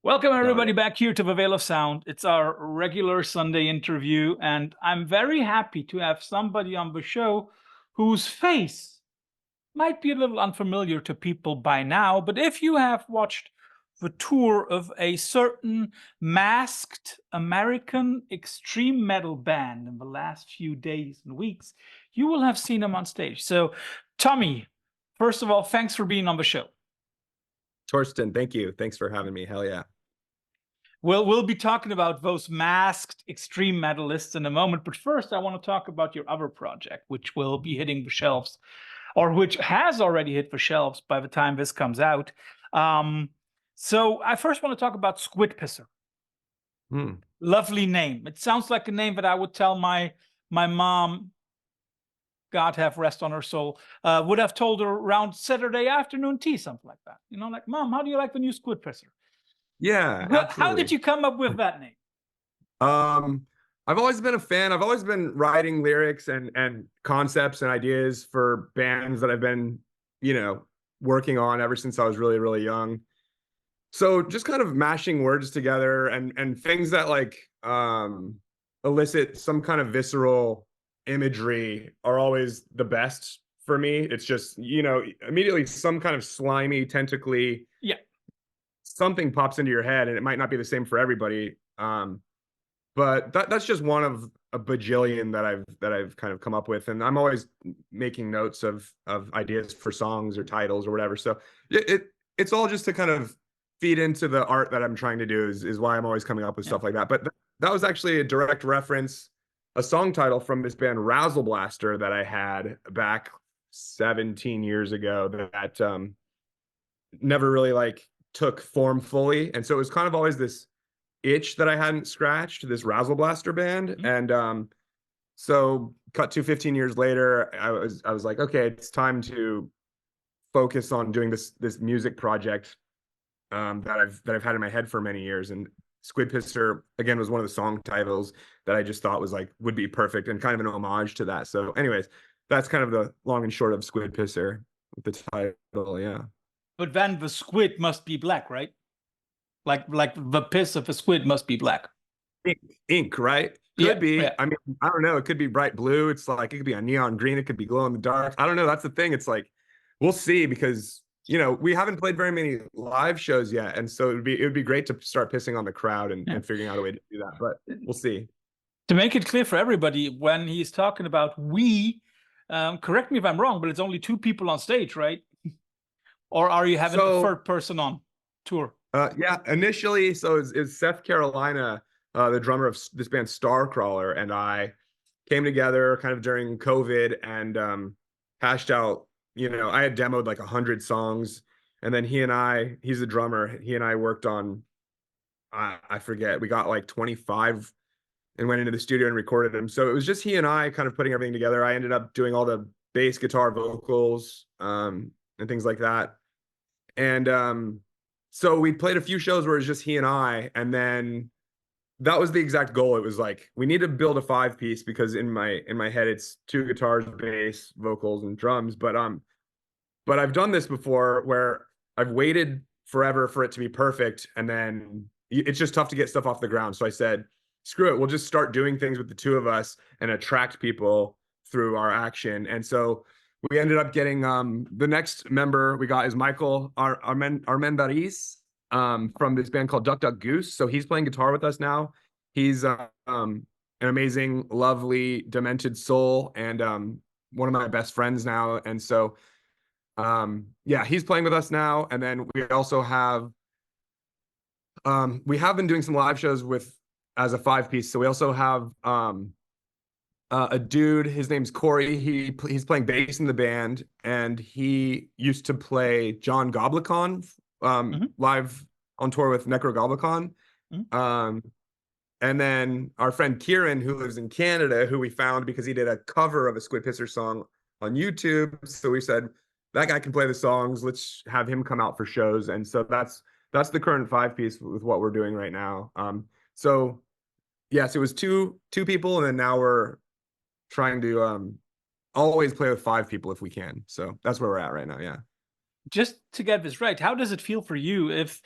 Welcome, Oh yeah. everybody, back here to the Veil of Sound. It's our regular Sunday interview, and I'm very happy to have somebody on the show whose face might be a little unfamiliar to people by now. But if you have watched the tour of a certain masked American extreme metal band in the last few days and weeks, you will have seen him on stage. So, Tommy, first of all, thanks for being on the show. Thorsten, thank you. Thanks for having me. Hell yeah. We'll be talking about those masked extreme metalists in a moment, but first I want to talk about your other project, which will be hitting the shelves, or which has already hit the shelves by the time this comes out. So I first want to talk about Squid Pisser. Hmm. Lovely name. It sounds like a name that I would tell my mom, God have rest on her soul, would have told her around Saturday afternoon tea, something like that. You know, like, Mom, how do you like the new Squid Pisser? Yeah, How did absolutely. you come up with that name? Um, I've always been a fan. I've always been writing lyrics and concepts and ideas for bands that I've been, you know, working on ever since I was really, really young. So just kind of mashing words together and things that elicit some kind of visceral imagery are always the best for me. It's just, immediately some kind of slimy, tentacly Yeah. something pops into your head, and it might not be the same for everybody. But that's just one of a bajillion that I've kind of come up with, and I'm always making notes of ideas for songs or titles or whatever. So it's all just to kind of feed into the art that I'm trying to do is why I'm always coming up with Yeah. stuff like that. But that was actually a direct reference, a song title from this band Razzle Blaster that I had back 17 years ago that never really like took form fully. And so it was kind of always this itch that I hadn't scratched, this Razzle Blaster band. Mhm. And so cut to 15 years later, I was like, okay, it's time to focus on doing this music project that I've had in my head for many years. And Squid Pisser again was one of the song titles that I just thought was like would be perfect and kind of an homage to that. So, anyways, that's kind of the long and short of Squid Pisser with the title. Yeah. But then the squid must be black, right? Like the piss of a squid must be black. Ink, ink, right? Yeah, Could be. yeah. I mean, I don't know. It could be bright blue. It's like it could be a neon green. It could be glow in the dark. I don't know. That's the thing. It's like we'll see because we haven't played very many live shows yet, and so it would be great to start pissing on the crowd Yeah. and figuring out a way to do that. But we'll see. To make it clear for everybody, when he's talking about we, correct me if I'm wrong, but it's only two people on stage, right? Or are you having a So third person on tour? yeah, initially, so it's Seth Carolina, the drummer of this band Starcrawler, and I came together kind of during COVID and hashed out. I had demoed like 100 songs, and then he's the drummer. He and I worked on, I forget, we got like 25 and went into the studio and recorded them. So it was just he and I kind of putting everything together. I ended up doing all the bass guitar vocals and things like that. And so we played a few shows where it was just he and I, and then that was the exact goal. It was like we need to build a 5 piece because in my head it's two guitars, bass, vocals, and drums. But I've done this before where I've waited forever for it to be perfect, and then it's just tough to get stuff off the ground. So I said, screw it, we'll just start doing things with the two of us and attract people through our action. And so we ended up getting the next member we got is Michael Armendariz from this band called Duck Duck Goose. So he's playing guitar with us now. He's an amazing, lovely, demented soul and one of my best friends now. And so yeah, he's playing with us now. And then we have been doing some live shows with as a 5 piece. So we also have a dude, his name's Corey. He's playing bass in the band, and he used to play John Goblikon Mhm, live on tour with Necro Goblikon. mhm. Um, and then our friend Kieran, who lives in Canada, who we found because he did a cover of a Squid Pisser song on YouTube. So we said, that guy can play the songs. Let's have him come out for shows. And so that's the current 5 piece with what we're doing right now. So yes, it was two people, and then now we're trying to always play with 5 people if we can. So that's where we're at right now. Yeah. Just to get this right, how does it feel for you if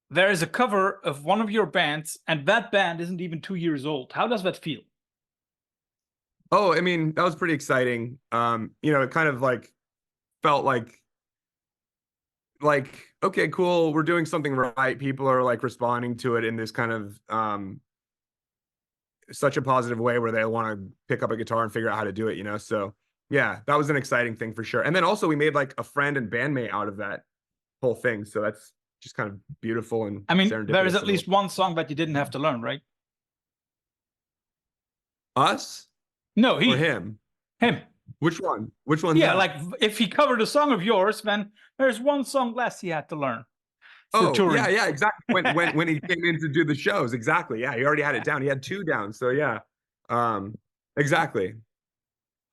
there is a cover of one of your bands, and that band isn't even 2 years old. How does that feel? Oh, I mean, that was pretty exciting. It kind of like felt like okay, cool, we're doing something right. People are like responding to it in this kind of such a positive way where they want to pick up a guitar and figure out how to do it. So yeah, that was an exciting thing for sure. And then also we made like a friend and bandmate out of that whole thing. So that's just kind of beautiful and I mean, there is serendipitous at in a way. least one song that you didn't have to learn, right? Us No, or he, him? him. Which one? Which one's Yeah, that? like if he covered a song of yours, then there's one song less he had to learn for Oh, yeah, touring. yeah, exactly. When he came in to do the shows, exactly. Yeah, he already had it down. He had two down. So yeah. Um, exactly.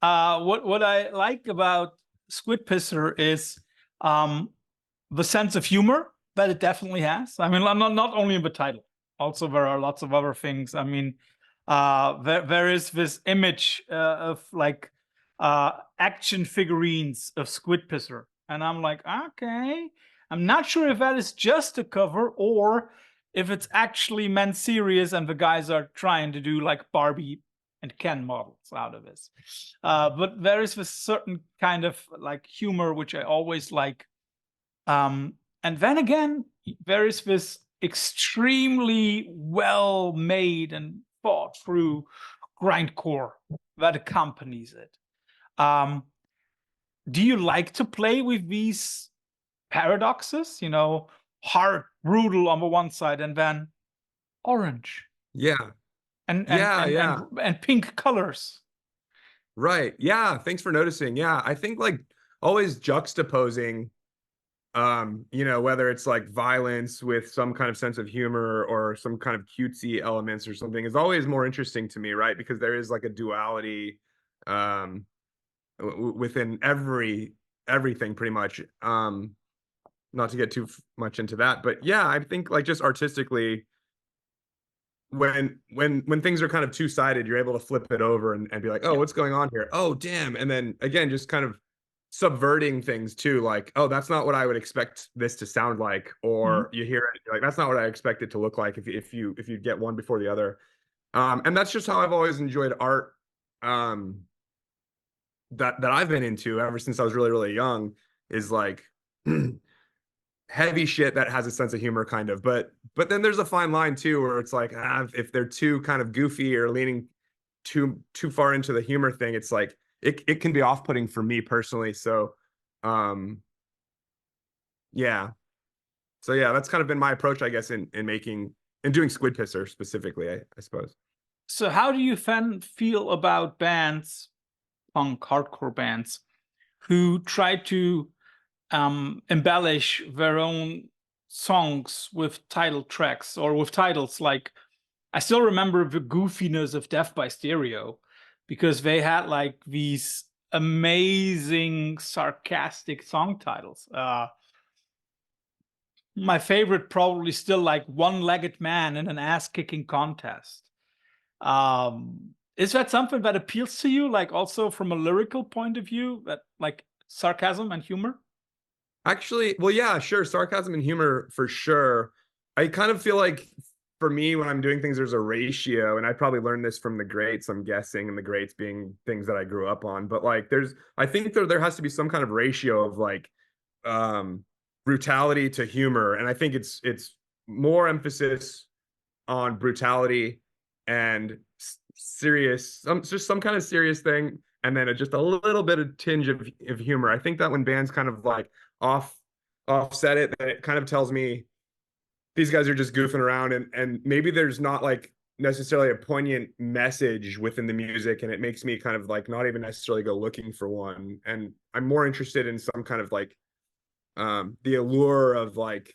What I like about Squid Pisser is um, the sense of humor that it definitely has. I mean, not only in the title, also there are lots of other things. I mean, there is this image of like action figurines of Squid Pisser, and I'm like, okay, I'm not sure if that is just a cover or if it's actually meant serious, and the guys are trying to do like Barbie and Ken models out of this. But there is this certain kind of like humor which I always like. And then again, there is this extremely well made and thought through grindcore that accompanies it. Um, do you like to play with these paradoxes? Hard, brutal on the one side, and then orange Yeah. and and Yeah, and and, yeah. and pink colors. Right. Yeah, thanks for noticing. Yeah, I think like always juxtaposing whether it's like violence with some kind of sense of humor or some kind of cutesy elements or something is always more interesting to me, right? Because there is like a duality um within everything pretty much. Not to get too much into that, but yeah, I think like just artistically when things are kind of two-sided, you're able to flip it over and be like, oh, Yeah. what's going on here? Oh, damn. And then again, just kind of subverting things too, like, oh, that's not what I would expect this to sound like. Mhm. Or you hear it, you're like, that's not what I expect it to look like if you get one before the other. And that's just how I've always enjoyed art that I've been into ever since I was really, really young, is like heavy shit that has a sense of humor kind of, but then there's a fine line too where it's like if they're too kind of goofy or leaning too far into the humor thing, it's like it can be off-putting for me personally. So um yeah, so yeah, that's kind of been my approach, I guess, in making and doing Squid Pisser specifically, I suppose. So how do you then feel about bands, punk hardcore bands, who try to embellish their own songs with title tracks or with titles? Like, I still remember the goofiness of Death by Stereo because they had like these amazing sarcastic song titles. My favorite probably still like One-Legged Man in an Ass-Kicking Contest. Is that something that appeals to you, like also from a lyrical point of view, that like sarcasm and humor? Actually, well, yeah, sure. Sarcasm and humor for sure. I kind of feel like for me, when I'm doing things, there's a ratio, and I probably learned this from the greats, I'm guessing, and the greats being things that I grew up on. But like, I think there has to be some kind of ratio of like um, brutality to humor, and I think it's more emphasis on brutality and serious, just some kind of serious thing, and then just a little bit of tinge of humor. I think that when bands kind of like off offset it, then it kind of tells me these guys are just goofing around, and maybe there's not like necessarily a poignant message within the music, and it makes me kind of like not even necessarily go looking for one. And I'm more interested in some kind of like the allure of like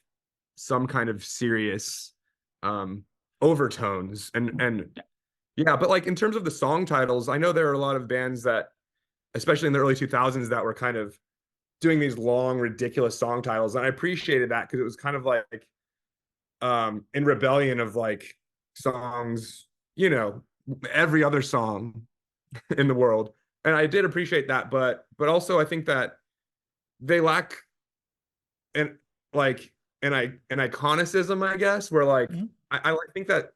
some kind of serious um overtones and yeah. But like in terms of the song titles, I know there are a lot of bands that, especially in the early 2000s, that were kind of doing these long ridiculous song titles, and I appreciated that because it was kind of like in rebellion of like songs, every other song in the world. And I did appreciate that, but also I think that they lack and like an iconicism, I guess, where like Mhm. I think that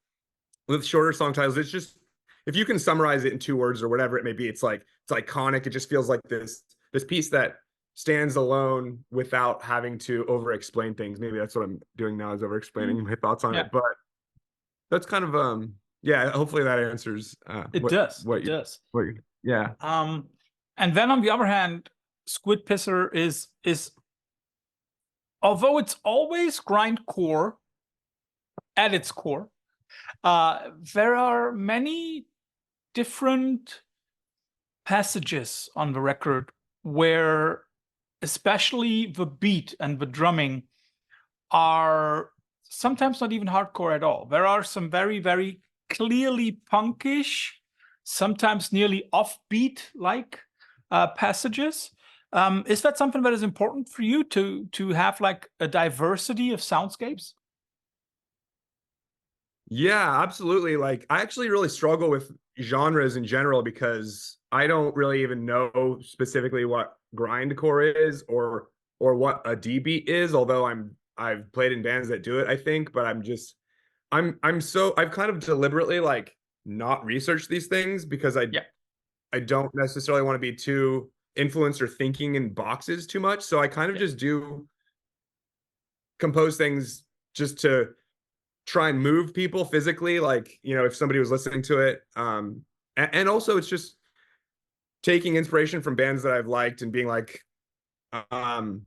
with shorter song titles, it's just if you can summarize it in 2 words or whatever it may be, it's like it's iconic. It just feels like this piece that stands alone without having to over explain things. Maybe that's what I'm doing now is over Mhm. explaining my thoughts on Yeah, it. But that's kind of yeah, hopefully that answers it does. what It you does. what you yeah. Um, and then on the other hand, Squid Pisser is although it's always grindcore at its core, there are many different passages on the record where especially the beat and the drumming are sometimes not even hardcore at all. There are some very, very clearly punkish, sometimes nearly offbeat like passages. Is that something that is important for you to have like a diversity of soundscapes? Yeah, absolutely. Like I actually really struggle with genres in general because I don't really even know specifically what grindcore is or what a D beat is, although I've played in bands that do it, I think, but I've kind of deliberately like not researched these things because Yeah. I don't necessarily want to be too influenced or thinking in boxes too much. So I kind of Yeah. just do compose things just to try and move people physically, like, you know, if somebody was listening to it. And also it's just taking inspiration from bands that I've liked and being like, um,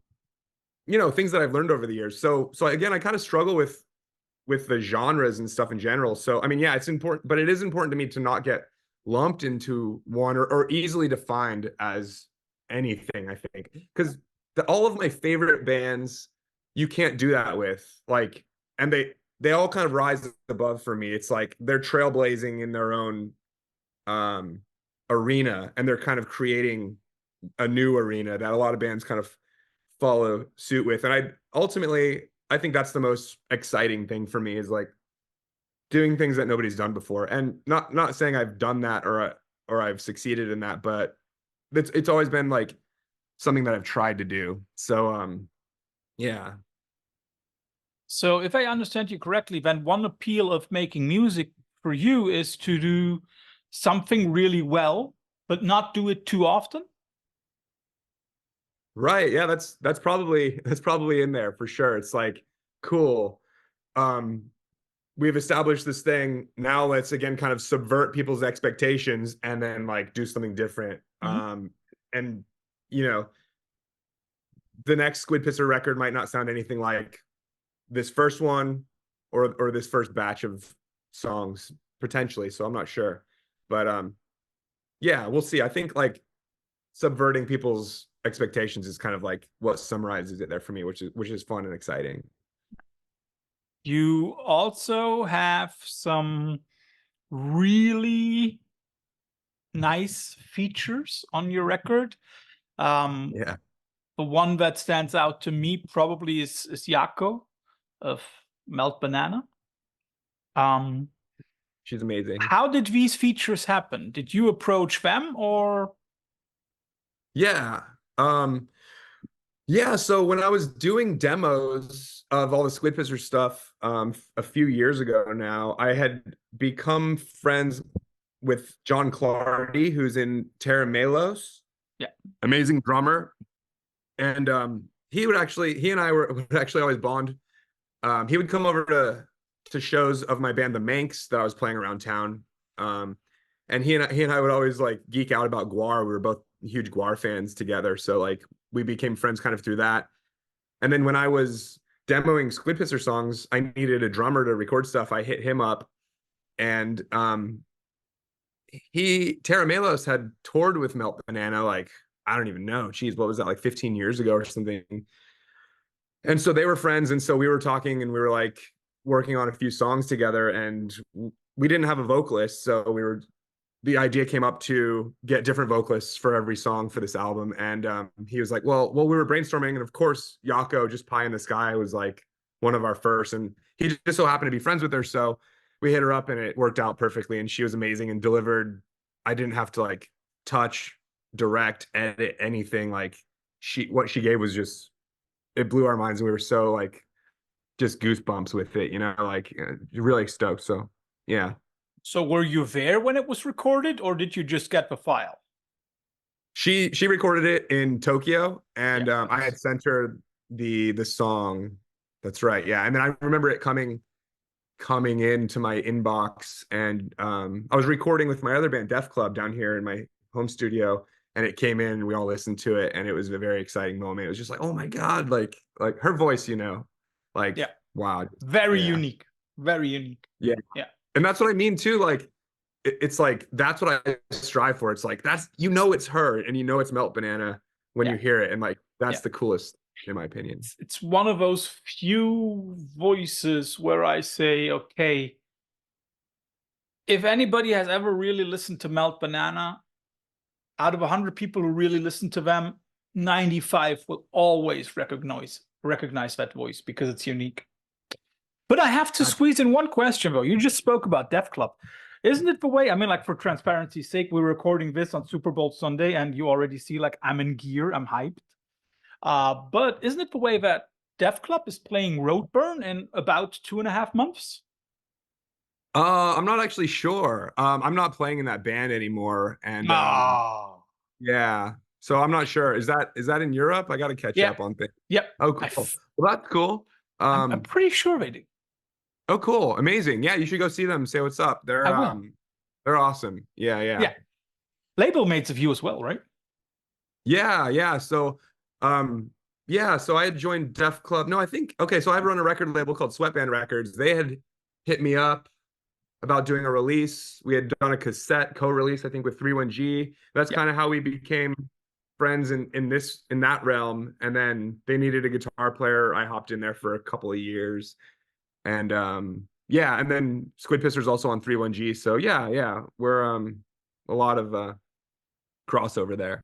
you know, things that I've learned over the years. So again, I kind of struggle with the genres and stuff in general. So I mean, yeah, it's important, but it is important to me to not get lumped into one or easily defined as anything, I think. Because all of my favorite bands, you can't do that with. Like, and they all kind of rise above for me. It's like they're trailblazing in their own um arena and they're kind of creating a new arena that a lot of bands kind of follow suit with. And I think that's the most exciting thing for me is like doing things that nobody's done before. And not saying I've done that or I've succeeded in that, but it's always been like something that I've tried to do. So yeah. So if I understand you correctly, then one appeal of making music for you is to do something really well, but not do it too often. Right. Yeah, that's probably in there for sure. It's like cool. Um we've established this thing. Now let's again kind of subvert people's expectations and then like do something different. Mhm. And you know, the next Squid Pisser record might not sound anything like this first one or this first batch of songs potentially. So I'm not sure. But yeah, we'll see. I think like subverting people's expectations is kind of like what summarizes it there for me, which is fun and exciting. You also have some really nice features on your record. Um, Yeah, the one that stands out to me probably is Yako of Melt Banana. Um, she's amazing. how did these features happen? Did you approach them or? Yeah. Um Yeah, so when I was doing demos of all the Squid Pisser stuff a few years ago now, I had become friends with John Clardy, who's in Terra Melos, Yeah. amazing drummer. And he and I would actually always bond. He would come over to shows of my band, the Manx, that I was playing around town. Um, and he and I would always like geek out about GWAR. We were both huge GWAR fans together. So like we became friends kind of through that. And then when I was demoing Squid Pisser songs, I needed a drummer to record stuff. I hit him up, and Terra Melos had toured with Melt Banana like I don't even know, geez, what was that like 15 years ago or something? And so they were friends, and so we were talking, and we were like working on a few songs together, and we didn't have a vocalist, so the idea came up to get different vocalists for every song for this album. And he was like, well, we were brainstorming. And of course, Yako, just pie in the sky, was like one of our first. And he just so happened to be friends with her. So we hit her up and it worked out perfectly. And she was amazing and delivered. I didn't have to like touch, direct, edit anything. Like what she gave was just, it blew our minds. And we were so like just goosebumps with it, like really stoked. So yeah. So were you there when it was recorded, or did you just get the file? She recorded it in Tokyo, and Yeah, I had sent her the song. That's right. Yeah. And then I remember it coming into my inbox, and I was recording with my other band, Def Club, down here in my home studio, and it came in and we all listened to it, and it was a very exciting moment. It was just like, oh my God, like her voice, like yeah, wow. very Yeah. unique, very unique. Yeah. Yeah, And that's what I mean too. Like it's like that's what I strive for. It's like that's it's her, and it's Melt Banana when yeah, you hear it, and like yeah. that's the coolest in my opinion. It's one of those few voices where I say, okay, if anybody has ever really listened to Melt Banana, out of 100 people who really listen to them, 95 will always recognize that voice because it's unique. But I have to squeeze in one question, though. You just spoke about Def Club. Isn't it the way, I mean, like for transparency's sake, we're recording this on Super Bowl Sunday, and you already see like I'm in gear, I'm hyped. But isn't it the way that Def Club is playing Roadburn in about 2.5 months? I'm not actually sure. I'm not playing in that band anymore, and Oh, yeah. So I'm not sure. Is that in Europe? I got to catch yeah, up on things. yep. Oh, cool. Well, that's cool. I'm pretty sure they do. Oh, cool. Amazing. Yeah, you should go see them. Say what's up. I will. They're awesome. Yeah, yeah. Yeah, label mates of you as well, right? Yeah, yeah. So, yeah, so I had joined Def Club. No, I think okay, so I run a record label called Sweatband Records. They had hit me up about doing a release. We had done a cassette co-release, I think, with 31G. That's Yep. kind of how we became friends in that realm. And then they needed a guitar player. I hopped in there for a couple of years. And yeah, and then Squid Pisser's also on 31G. So yeah, yeah, we're a lot of crossover there.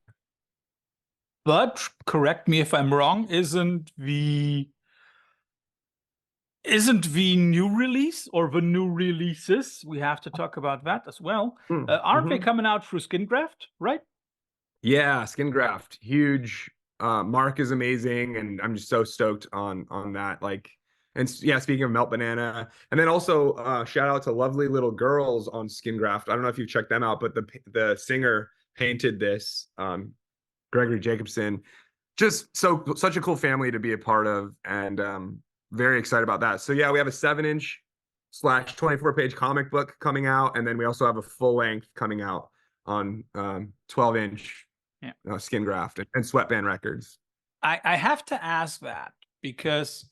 But correct me if I'm wrong, isn't the new release or the new releases, we have to talk about that as well. Aren't they Mm-hmm. coming out through Skin Graft, right? Yeah, Skin Graft, huge. Mark is amazing, and I'm just so stoked on that. Like, and yeah, speaking of Melt Banana, and then also shout out to Lovely Little Girls on Skin Graft. I don't know if you've checked them out, but the singer painted this, Gregory Jacobson. Just such a cool family to be a part of, and very excited about that. So yeah, we have a 7-inch / 24-page comic book coming out, and then we also have a full length coming out on 12-inch Yeah. Skin Graft and Sweatband Records. I have to ask that because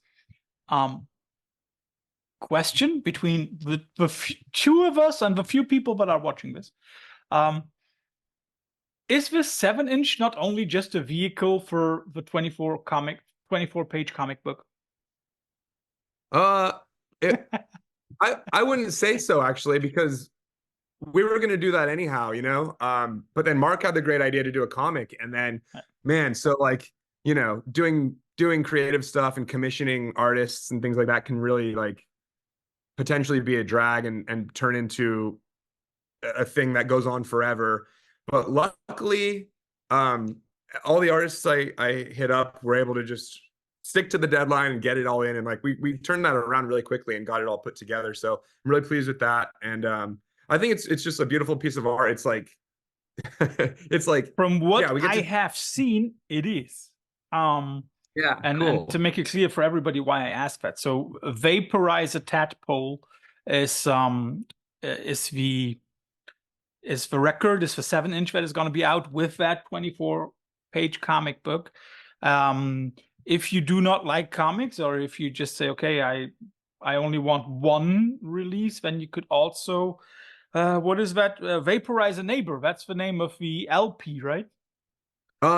question between the two of us and the few people that are watching this. Is this 7-inch not only just a vehicle for the 24-page comic book? Uh, it, I wouldn't say so actually, because we were going to do that anyhow, but then Mark had the great idea to do a comic, and then man, so like, doing creative stuff and commissioning artists and things like that can really like potentially be a drag and turn into a thing that goes on forever. But luckily, all the artists I hit up were able to just stick to the deadline and get it all in, and like we turned that around really quickly and got it all put together. So I'm really pleased with that, and I think it's just a beautiful piece of art. It's like it's like From what yeah, we get I to have seen, it is. yeah, And cool. to make it clear for everybody why I asked that. So Vaporize a Tadpole is the record, is the 7-inch that is going to be out with that 24-page comic book. If you do not like comics, or if you just say, okay, I only want one release, then you could also what is that? Vaporize a Neighbor. That's the name of the LP, right?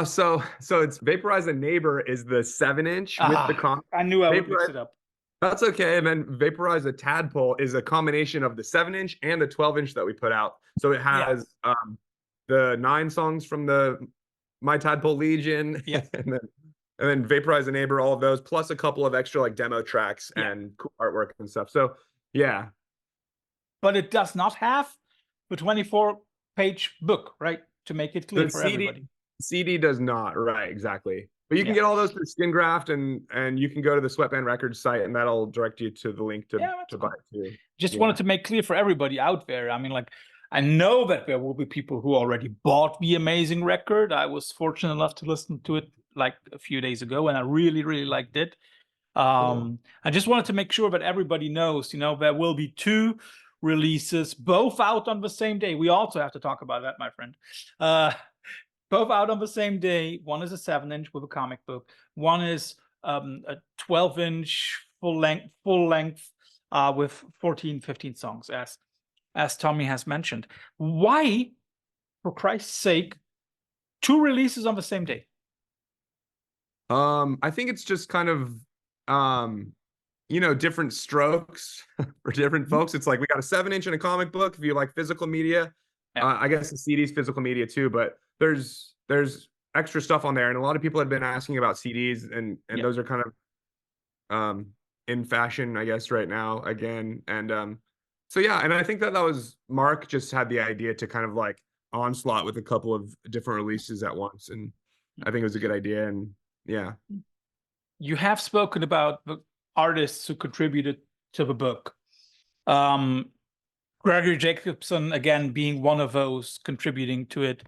So it's Vaporize a Neighbor is the 7-inch with the comic. I knew I would mix Vaporize, it up. that's okay. And then Vaporize a Tadpole is a combination of the 7-inch and the 12-inch that we put out. So it has the 9 songs from the My Tadpole Legion, and then Vaporize a Neighbor, all of those, plus a couple of extra like demo tracks and cool artwork and stuff. So yeah. But it does not have the 24-page book, right? To make it clear for everybody. CD does not, right? Exactly. But you can Yeah. get all those through Skin Graft, and you can go to the Sweatband Records site, and that'll direct you to the link Yeah, that's to buy cool. it too. Just Yeah. wanted to make clear for everybody out there. I mean, like, I know that there will be people who already bought the amazing record. I was fortunate enough to listen to it like a few days ago, and I really, really liked it. Cool. I just wanted to make sure that everybody knows, there will be two releases, both out on the same day. We also have to talk about that, my friend. Both out on the same day. One is a 7-inch with a comic book. One is a 12-inch full length with 14, 15 songs, as Tommy has mentioned. Why, for Christ's sake, two releases on the same day? I think it's just kind of different strokes for different folks. It's like we got a 7-inch and a comic book if you like physical media. Yeah. I guess the CD's physical media too, but there's extra stuff on there, and a lot of people have been asking about CDs, and Yeah. those are kind of in fashion, I guess, right now again. And so yeah, and I think that was Mark just had the idea to kind of like onslaught with a couple of different releases at once, and I think it was a good idea. And yeah. You have spoken about the artists who contributed to the book. Gregory Jacobson, again, being one of those contributing to it.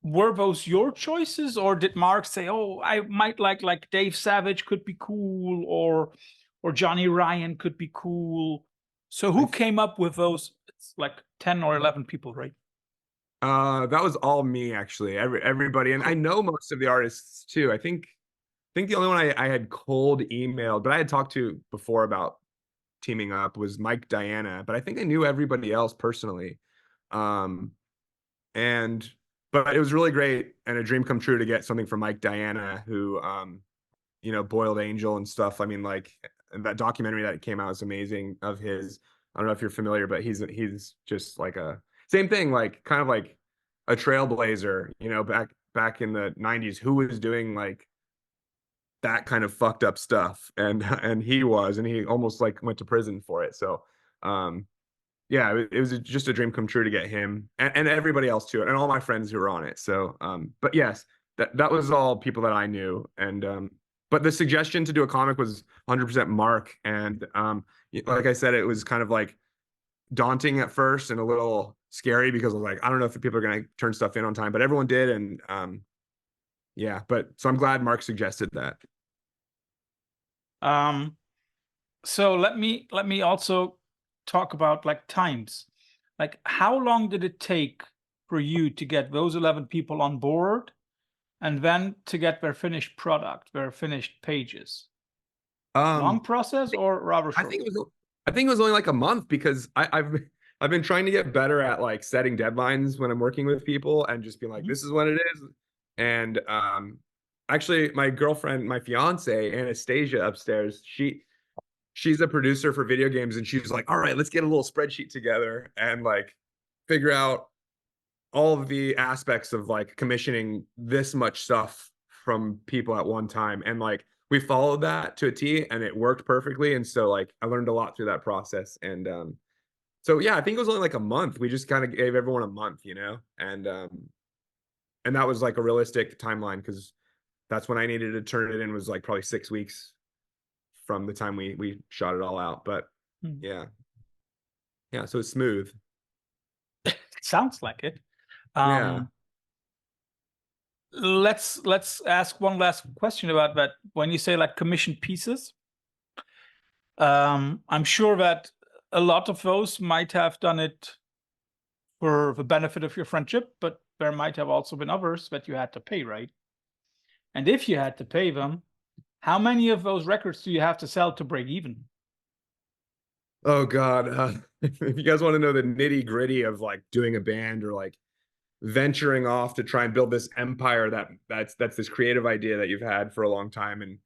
Were those your choices, or did Mark say, "Oh, I might like Dave Savage could be cool, or Johnny Ryan could be cool"? So who came up with those? It's like 10 or 11 people, right? That was all me actually. Everybody, and I know most of the artists too. I think the only one I had cold emailed, but I had talked to before about teaming up was Mike Diana, but I think I knew everybody else personally. Um, and but it was really great and a dream come true to get something from Mike Diana, who Boiled Angel and stuff. I mean, like that documentary that came out is amazing of his. I don't know if you're familiar, but he's just like a same thing, like kind of like a trailblazer, back in the 90s, who was doing like that kind of fucked up stuff. And he almost like went to prison for it. So yeah, it was just a dream come true to get him and everybody else too, and all my friends who were on it. So but yes, that was all people that I knew. And but the suggestion to do a comic was 100% Mark. And like I said, it was kind of like daunting at first and a little scary because I was like, I don't know if people are going to turn stuff in on time, but everyone did. And yeah, but so I'm glad Mark suggested that. So let me also talk about like times. Like, how long did it take for you to get those 11 people on board and then to get their finished product, their finished pages? Long Um, process or rather I short? think it was I think it was only like a month because I've been trying to get better at like setting deadlines when I'm working with people and just being like, Mhm. this is when it is. And actually my girlfriend, my fiance, Anastasia upstairs, she's a producer for video games, and she's like, all right, let's get a little spreadsheet together and like figure out all of the aspects of like commissioning this much stuff from people at one time. And like we followed that to a T and it worked perfectly. And so like I learned a lot through that process. And so yeah, I think it was only like a month. We just kind of gave everyone a month, and that was like a realistic timeline because that's when I needed to turn it in, was like probably 6 weeks from the time we shot it all out. But Hmm. yeah. Yeah, so it's smooth. Sounds like it. Yeah. Let's ask one last question about that. When you say like commissioned pieces, I'm sure that a lot of those might have done it for the benefit of your friendship, but there might have also been others that you had to pay, right? And if you had to pay them, how many of those records do you have to sell to break even? Oh God. If you guys want to know the nitty gritty of like doing a band or like venturing off to try and build this empire that's this creative idea that you've had for a long time,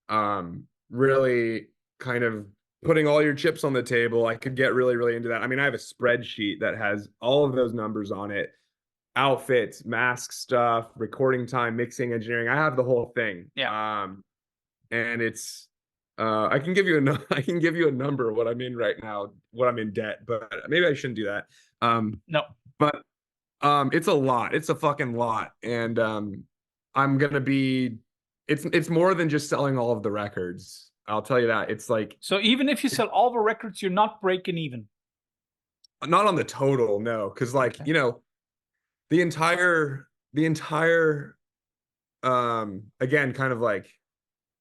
and really kind of putting all your chips on the table, I could get really, really into that. I mean, I have a spreadsheet that has all of those numbers on it: outfits, mask stuff, recording time, mixing, engineering. I have the whole thing. Yeah. And it's I can give you I can give you a number what I'm in right now, what I'm in debt, but maybe I shouldn't do that. No. But it's a lot. It's a fucking lot. And I'm gonna be it's more than just selling all of the records. I'll tell you that. It's like So even if you sell all the records, you're not breaking even. not on the total, no, because like, Okay. you know, the entire again, kind of like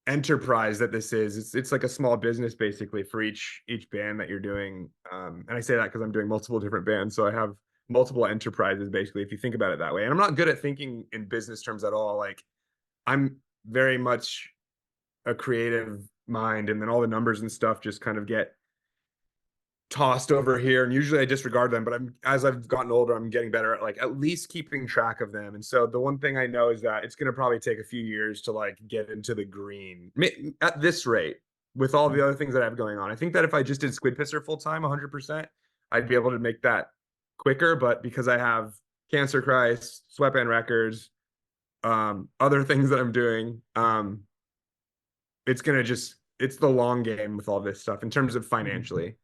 enterprise that this is, it's like a small business basically for each band that you're doing. And I say that because I'm doing multiple different bands, so I have multiple enterprises basically, if you think about it that way. And I'm not good at thinking in business terms at all. Like I'm very much a creative mind, and then all the numbers and stuff just kind of get tossed over here, and usually I disregard them, but I'm as I've gotten older, I'm getting better at like at least keeping track of them. And so the one thing I know is that it's going to probably take a few years to like get into the green at this rate with all the other things that I have going on. I think that if I just did Squid Pisser full time 100%, I'd be able to make that quicker, but because I have Cancer Christ, Sweatband Records, other things that I'm doing, it's gonna just it's the long game with all this stuff in terms of financially.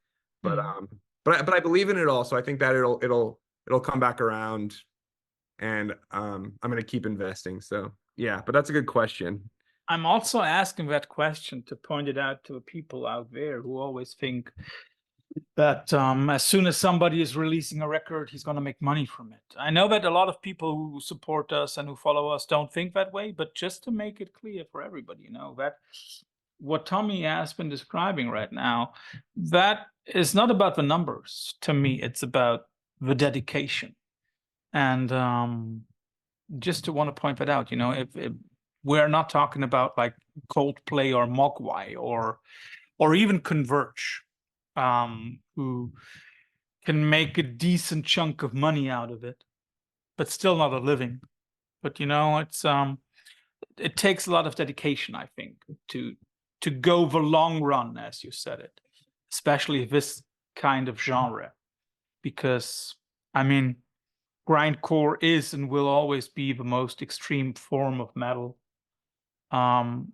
But Mhm. I believe in it all, so I think that it'll come back around, and I'm gonna keep investing. So yeah, but that's a good question. I'm also asking that question to point it out to people out there who always think that as soon as somebody is releasing a record, he's going to make money from it. I know that a lot of people who support us and who follow us don't think that way, but just to make it clear for everybody, that what Tommy has been describing right now, that is not about the numbers. To me, it's about the dedication. And just to want to point that out, if we're not talking about like Coldplay or Mogwai or even Converge, who can make a decent chunk of money out of it, but still not a living. But it takes a lot of dedication, I think, to go the long run, as you said it, especially this kind of genre, because I mean, grindcore is and will always be the most extreme form of metal. Um,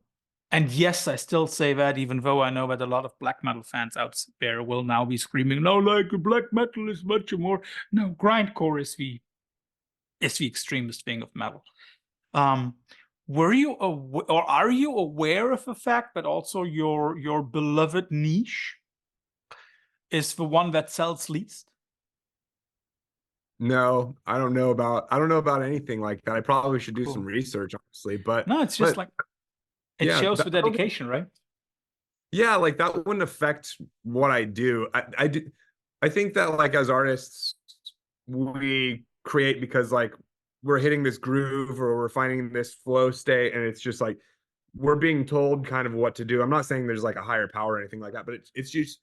and yes, I still say that, even though I know that a lot of black metal fans out there will now be screaming, "No, like black metal is much more." No, grindcore is the extremist thing of metal. Um, were you or are you aware of the fact that also your beloved niche is the one that sells least? No, I don't know about anything like that. I probably should do some Cool. research, honestly, but No, it's just but like it yeah, shows that, the I don't think dedication, right? yeah, like that wouldn't affect what I do. I think that like as artists, we create because like we're hitting this groove or we're finding this flow state, and it's just like we're being told kind of what to do. I'm not saying there's like a higher power or anything like that, but it's just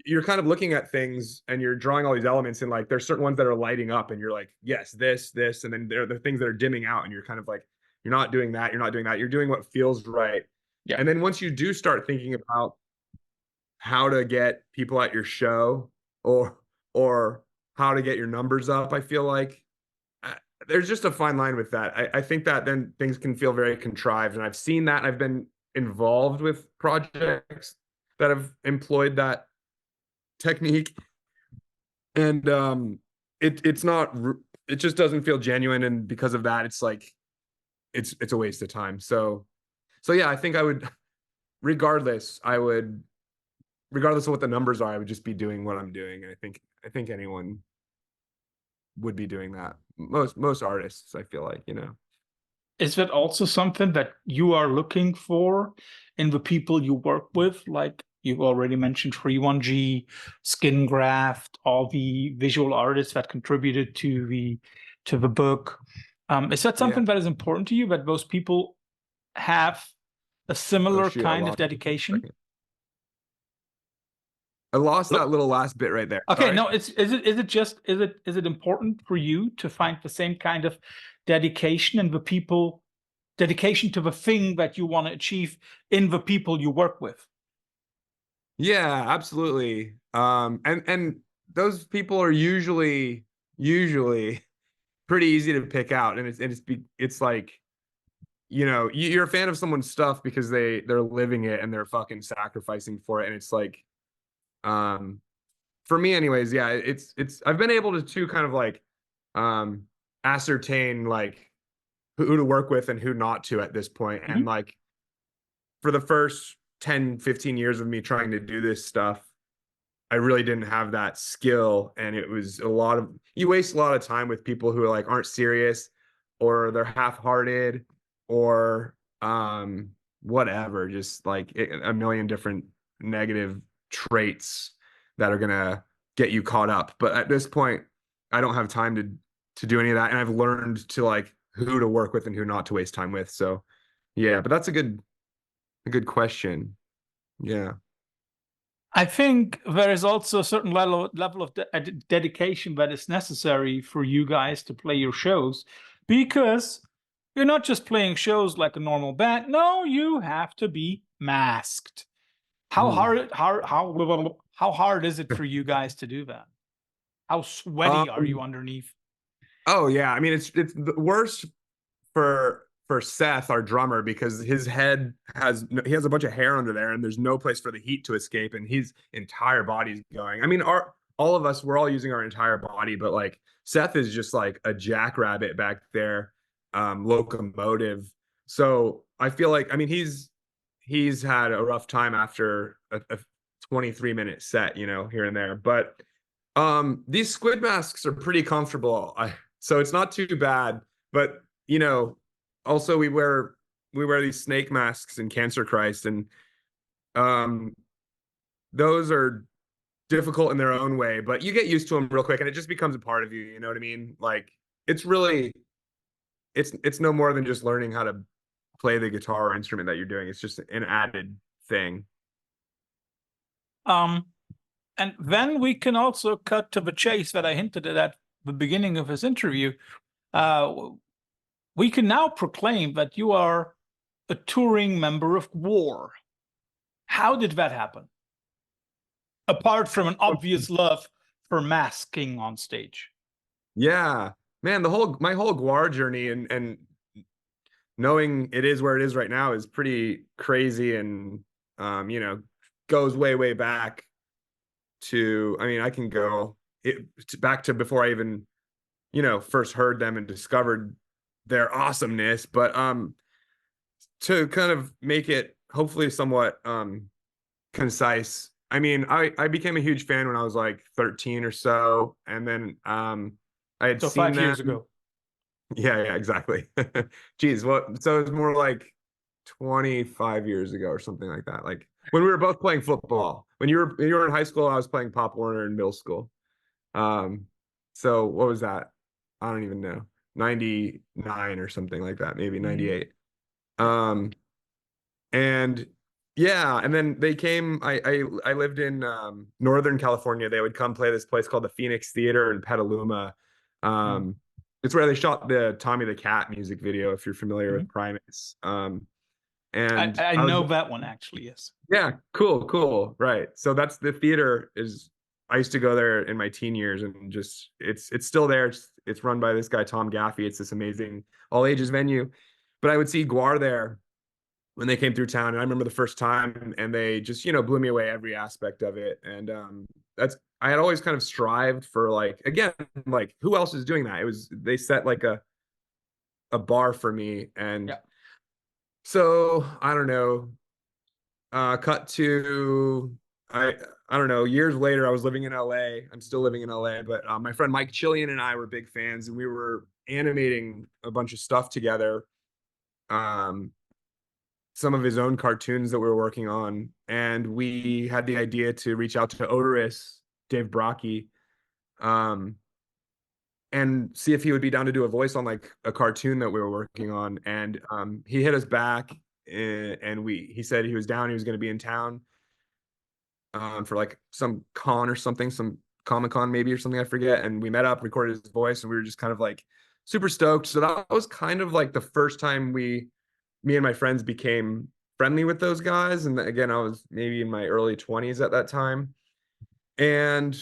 you're kind of looking at things and you're drawing all these elements, and like there's certain ones that are lighting up and you're like, yes, this, and then there are the things that are dimming out, and you're kind of like, you're not doing that, you're not doing that, you're doing what feels right. Yeah. And then once you do start thinking about how to get people at your show, or how to get your numbers up, I feel like uh, there's just a fine line with that. I think that then things can feel very contrived, and I've seen that. I've been involved with projects that have employed that technique, and it's not, it just doesn't feel genuine, and because of that, it's like it's a waste of time. So yeah, I think I would, regardless, regardless of what the numbers are, I would just be doing what I'm doing. And I think anyone would be doing that. Most artists, I feel like, Is that also something that you are looking for in the people you work with? Like you already mentioned 31G, Skin Graft, all the visual artists that contributed to the book. Is that Yeah. something that is important to you, that those people have a Oh similar shoot, I kind of lost you for a dedication? second. I lost Hello? that little last bit right there. Okay, Sorry. no, is it important for you to find the same kind of dedication in the people, dedication to the thing that you want to achieve in the people you work with? Yeah, absolutely. And those people are usually pretty easy to pick out, and it's like, you're a fan of someone's stuff because they're living it and they're fucking sacrificing for it, and it's like, um for me anyways, yeah, it's I've been able to kind of like um ascertain like who to work with and who not to at this point. And Mhm. like for the first 10, 15 years of me trying to do this stuff, I really didn't have that skill. And it was a lot of, you waste a lot of time with people who are like aren't serious or they're half-hearted or whatever, just like a million different negative traits that are gonna get you caught up. But at this point, I don't have time to do any of that. And I've learned to like who to work with and who not to waste time with. So yeah, but that's a good question. Yeah. I think there is also a certain level of dedication that is necessary for you guys to play your shows because you're not just playing shows like a normal band. No, you have to be masked. How Mm. hard how hard is it for you guys to do that? How sweaty are you Um, underneath? oh yeah, I mean it's the worst for Seth, our drummer, because his head he has a bunch of hair under there, and there's no place for the heat to escape, and his entire body's going. I mean, our all of us, we're all using our entire body, but like Seth is just like a jackrabbit back there, locomotive. So I feel like, I mean, he's had a rough time after a 23-minute set, here and there. But these squid masks are pretty comfortable. So it's not too bad. But also we wear these snake masks in Cancer Christ, and um, those are difficult in their own way. But you get used to them real quick, and it just becomes a part of you. You know what I mean? Like it's really it's no more than just learning how to play the guitar or instrument that you're doing. It's just an added thing. Um, and then we can also cut to the chase that I hinted at the beginning of his interview. Uh, we can now proclaim that you are a touring member of GWAR. How did that happen? Apart from an obvious love for masking on stage. Yeah, man, my whole GWAR journey and knowing it is where it is right now is pretty crazy and you know, goes way back to, I mean, I can go back to before I even, first heard them and discovered their awesomeness, but to kind of make it hopefully somewhat concise. I mean, I became a huge fan when I was like 13 or so, and then I had So seen 5 years them. ago. Yeah, exactly. Geez, what? So it's more like 25 years ago or something like that. Like when we were both playing football. When you were in high school, I was playing Pop Warner in middle school. Um, so what was that? I don't even know. 99 or something like that, maybe Mhm. 98. Yeah. Um, and yeah, and then they came. I lived in Northern California. They would come play this place called the Phoenix Theater in Petaluma. Mhm. Um, it's where they shot the Tommy the Cat music video, if you're familiar with Mhm. Primates. I, And I I was know that one actually, yes. Yeah, cool, right. So that's the theater is. I used to go there in my teen years, and just it's still there. It's run by this guy Tom Gaffey. It's this amazing all ages venue. But I would see GWAR there when they came through town, and I remember the first time, and they just blew me away every aspect of it. And that's I had always kind of strived for, like, again, like, who else is doing that? It was They set like a bar for me. And Yeah. so I don't know, cut to I don't know, years later, I was living in LA. I'm still living in LA, but my friend Mike Chillian and I were big fans, and we were animating a bunch of stuff together. Um, some of his own cartoons that we were working on, and we had the idea to reach out to Odorous, Dave Brockie, um, and see if he would be down to do a voice on like a cartoon that we were working on. And he hit us back, and he said he was down. He was going to be in town for like some con or something, some Comic Con maybe or something, I forget. And we met up, recorded his voice, and we were just kind of like super stoked. So that was kind of like the first time me and my friends became friendly with those guys. And again, I was maybe in my early 20s at that time, and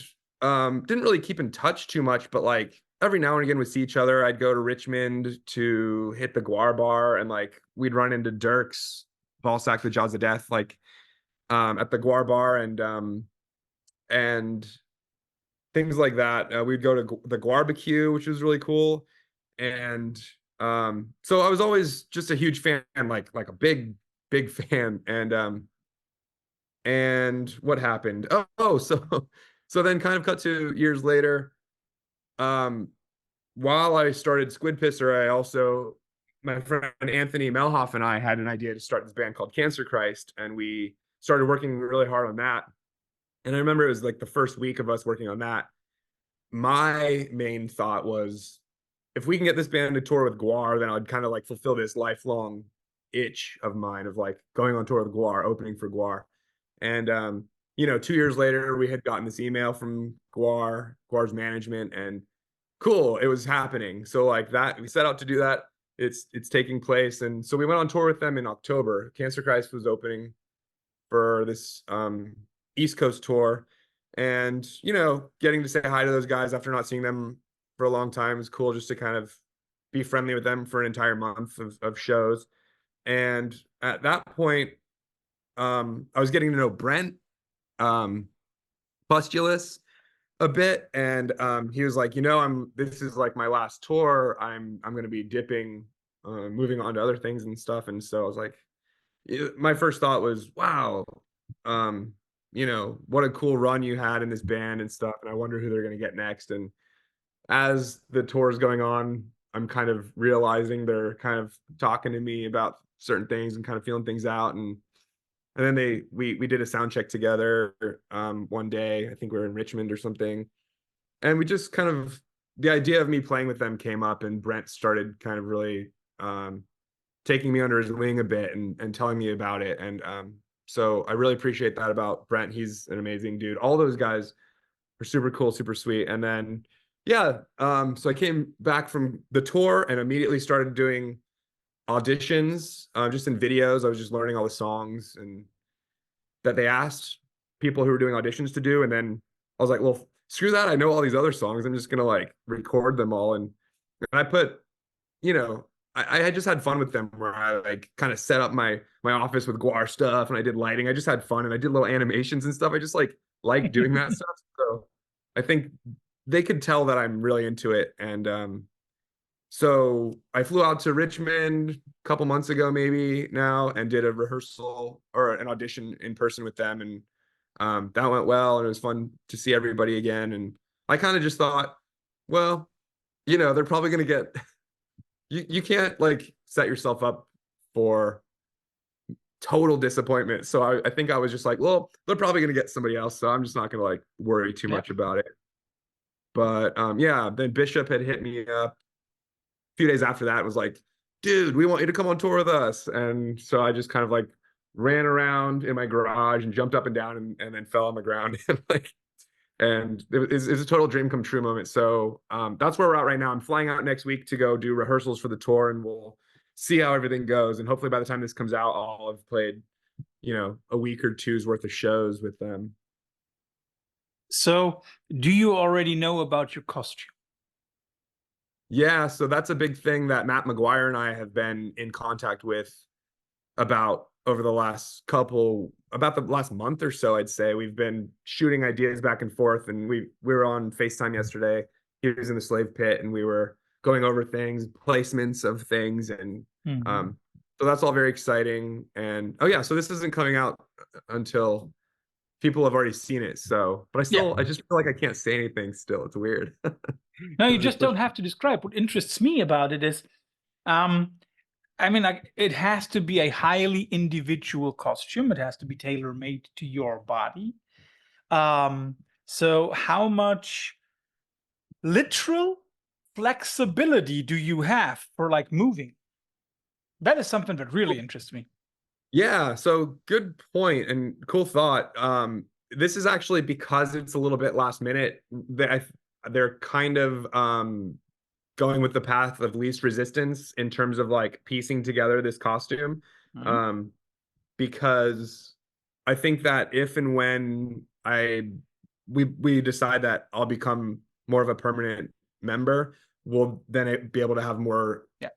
didn't really keep in touch too much, but like every now and again we'd see each other. I'd go to Richmond to hit the GWAR bar, and like we'd run into Dirks, Ballsack, the Jaws of Death, like at the GWAR bar, and things like that. We'd go to the GWARbecue, which was really cool. And So I was always just a huge fan, like a big fan. And what happened? So then kind of cut to years later. Um, while I started Squid Pisser, I also, my friend Anthony Melhoff and I had an idea to start this band called Cancer Christ, and we started working really hard on that. And I remember it was like the first week of us working on that. My main thought was, if we can get this band to tour with GWAR, then I'd kind of like fulfill this lifelong itch of mine of like going on tour with GWAR, opening for GWAR. And 2 years later, we had gotten this email from GWAR's management, and cool, it was happening. So like that, we set out to do that. It's taking place, and so we went on tour with them in October. Cancer Christ was opening for this East Coast tour, and getting to say hi to those guys after not seeing them for a long time is cool. Just to kind of be friendly with them for an entire month of shows. And at that point, I was getting to know Brent um, Postulus a bit, and he was like, this is like my last tour. I'm going to be dipping, moving on to other things and stuff. And so I was like, my first thought was, wow, um, what a cool run you had in this band and stuff. And I wonder who they're going to get next. And as the tour is going on, I'm kind of realizing they're kind of talking to me about certain things and kind of feeling things out. And then we did a sound check together one day. I think we were in Richmond or something. And we just kind of, the idea of me playing with them came up, and Brent started kind of really taking me under his wing a bit and telling me about it. And so I really appreciate that about Brent. He's an amazing dude. All those guys are super cool, super sweet. And then, yeah, so I came back from the tour and immediately started doing auditions, just in videos. I was just learning all the songs and that they asked people who were doing auditions to do. And then I was like, well, screw that. I know all these other songs. I'm just gonna like record them all. And I put, you know, I had just had fun with them, where I like kind of set up my office with GWAR stuff, and I did lighting. I just had fun, and I did little animations and stuff. I just like doing that stuff. So I think they could tell that I'm really into it. And so I flew out to Richmond a couple months ago, maybe now, and did a rehearsal or an audition in person with them. And that went well, and it was fun to see everybody again. And I kind of just thought, well, they're probably going to get, you can't like set yourself up for total disappointment. So I think I was just like, well, they're probably going to get somebody else. So I'm just not going to like worry too Yeah. much about it. But yeah, then Bishop had hit me up few days after that, was like, dude, we want you to come on tour with us. And so I just kind of like ran around in my garage and jumped up and down, and then fell on the ground. And it's a total dream come true moment. So that's where we're at right now. I'm flying out next week to go do rehearsals for the tour, and we'll see how everything goes. And hopefully by the time this comes out, I'll have played, a week or two's worth of shows with them. So, do you already know about your costume? Yeah, so that's a big thing that Matt McGuire and I have been in contact with about over the about the last month or so. I'd say we've been shooting ideas back and forth, and we were on FaceTime yesterday. He was in the slave pit, and we were going over things, placements of things. And Mhm. so that's all very exciting. And oh yeah, so this isn't coming out until people have already seen it. So, but Yeah. I just feel like I can't say anything still. It's weird. No, you They're just pushing. don't have to describe. What interests me about it is, um, I mean, like, it has to be a highly individual costume. It has to be tailor made to your body. Um, so how much literal flexibility do you have for like moving? That is something that really interests me. Yeah, so good point and cool thought. This is actually because it's a little bit last minute. They're kind of going with the path of least resistance in terms of like piecing together this costume. Mhm. Um, because I think that if and when we decide that I'll become more of a permanent member, we'll then be able to have more Yeah.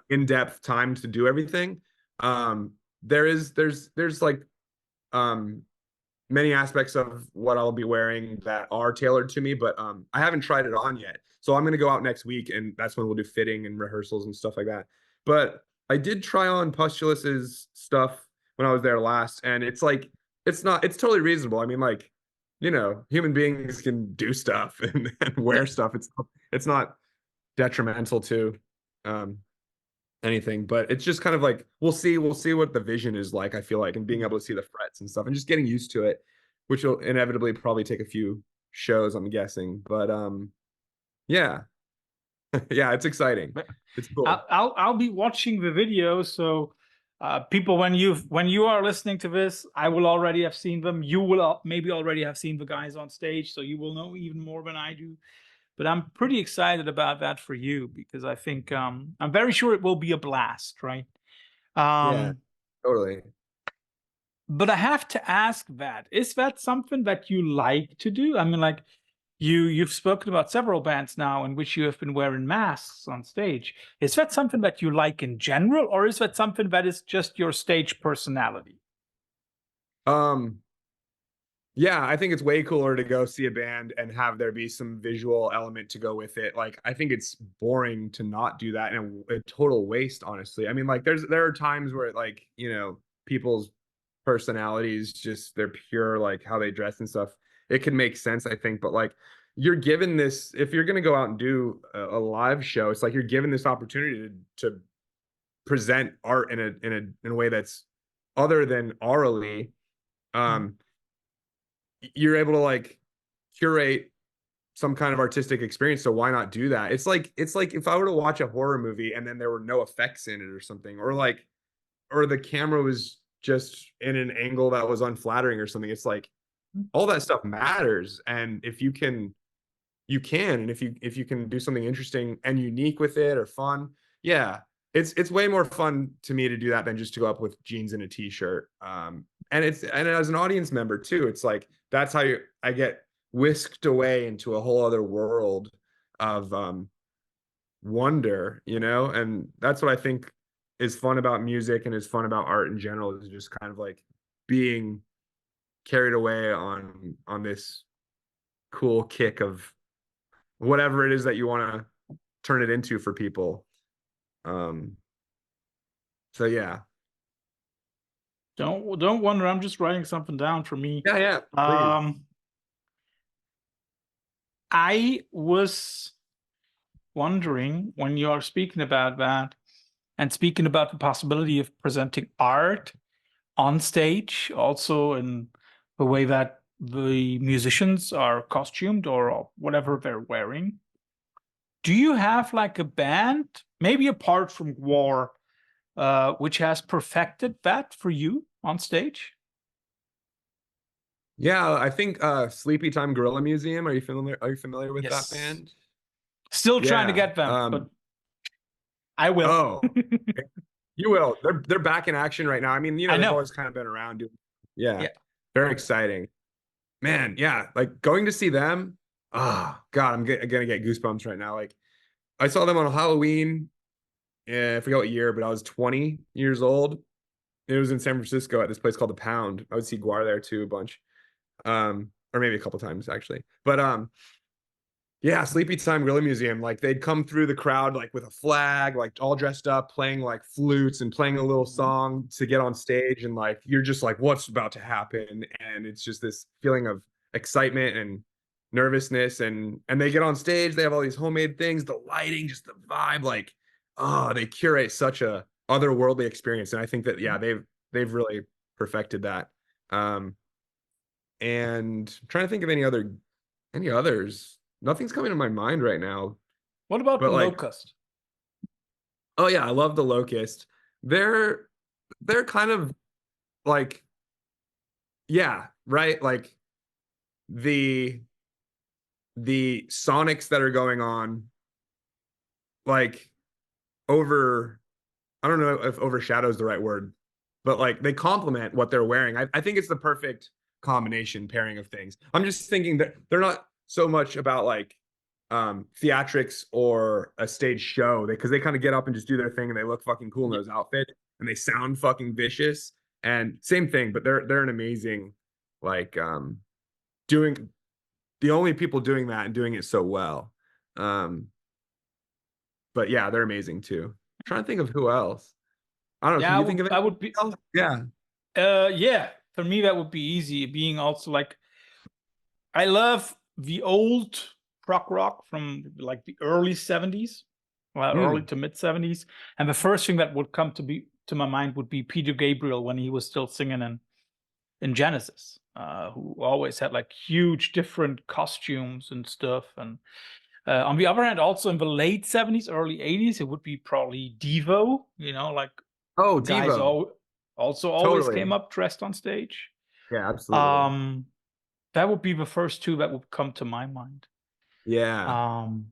in-depth time to do everything. There's like um many aspects of what I'll be wearing that are tailored to me, but I haven't tried it on yet. So I'm gonna go out next week, and that's when we'll do fitting and rehearsals and stuff like that. But I did try on Pustulous's stuff when I was there last, and it's like it's totally reasonable. I mean, like, human beings can do stuff and Yeah. wear stuff. It's not detrimental to um anything, but it's just kind of like we'll see what the vision is like, I feel like, and being able to see the frets and stuff and just getting used to it, which will inevitably probably take a few shows, I'm guessing. But yeah. Yeah, it's exciting. But It's cool. I'll be watching the video. So people, when you are listening to this, I will already have seen them. You will maybe already have seen the guys on stage, so you will know even more than I do. But I'm pretty excited about that for you because I think I'm very sure it will be a blast, right? Yeah, Um, totally. but I have to ask that, is that something that you like to do? I mean, like you've spoken about several bands now in which you have been wearing masks on stage. Is that something that you like in general, or is that something that is just your stage personality? um Yeah, I think it's way cooler to go see a band and have there be some visual element to go with it. Like, I think it's boring to not do that, and a total waste, honestly. I mean, like, there are times where, like, people's personalities, just they're pure, like how they dress and stuff. It can make sense, I think, but like, you're given this, if you're gonna go out and do a live show, it's like you're given this opportunity to present art in a way that's other than orally. Mm. Um, you're able to like curate some kind of artistic experience, so why not do that? It's like if I were to watch a horror movie and then there were no effects in it or something, or the camera was just in an angle that was unflattering or something. It's like all that stuff matters, and if you can, and if you can do something interesting and unique with it or fun, yeah, it's way more fun to me to do that than just to go up with jeans and a t-shirt. And as an audience member too, it's like that's how I get whisked away into a whole other world of wonder, and that's what I think is fun about music and is fun about art in general, is just kind of like being carried away on this cool kick of whatever it is that you want to turn it into for people. Um, so yeah. Don't wonder. I'm just writing something down for me. Yeah, yeah, please. Um, I was wondering when you are speaking about that and speaking about the possibility of presenting art on stage, also in the way that the musicians are costumed or whatever they're wearing. Do you have like a band, maybe apart from GWAR, which has perfected that for you on stage? Yeah, I think Sleepy Time Gorilla Museum. Are you familiar with that Yes. band? Still trying to Yeah. get them, but I will. Oh, you will. They're back in action right now. I mean, I they've know. always kind of been around doing. Yeah. Yeah. Very exciting. Man, yeah, like going to see them. Ah, God, gonna get goosebumps right now. Like, I saw them on Halloween. I forgot what year, but I was 20 years old. It was in San Francisco at this place called the Pound. I would see GWAR there too a bunch. Or maybe a couple times actually. But yeah, Sleepy Time Gorilla Museum, like they'd come through the crowd like with a flag, like all dressed up, playing like flutes and playing a little Mhm. song to get on stage, and like you're just like, what's about to happen? And it's just this feeling of excitement and nervousness, and they get on stage, they have all these homemade things, the lighting, just the vibe, like, oh, they curate such a otherworldly experience. And I think that, yeah, they've really perfected that. And I'm trying to think of any others. Nothing's coming to my mind right now. What about the But like, Locust? oh yeah, I love the Locust. They're they're kind of like, yeah, right? Like the the sonics that are going on, like, over, I don't know if overshadow is the right word, but like they complement what they're wearing. I think it's the perfect combination pairing of things. I'm just thinking that they're not so much about like theatrics or a stage show, because they kind of get up and just do their thing and they look fucking cool in Yeah. those outfits and they sound fucking vicious. And same thing, but they're an amazing like doing the only people doing that and doing it so well. But yeah, they're amazing too. I'm trying to think of who else. I don't know. Can Yeah, you think of I anyone would be. else? Yeah. Yeah, for me that would be easy. Being also like, I love the old prog rock from like the early 70s, well, early Mm. to mid 70s. And the first thing that would come to my mind would be Peter Gabriel when he was still singing in Genesis, who always had like huge different costumes and stuff. And on the other hand, also in the late 70s, early 80s, it would be probably Devo, like Oh, guys Devo. also always Totally. came up dressed on stage. Yeah, absolutely. Um, that would be the first two that would come to my mind. Yeah. Um,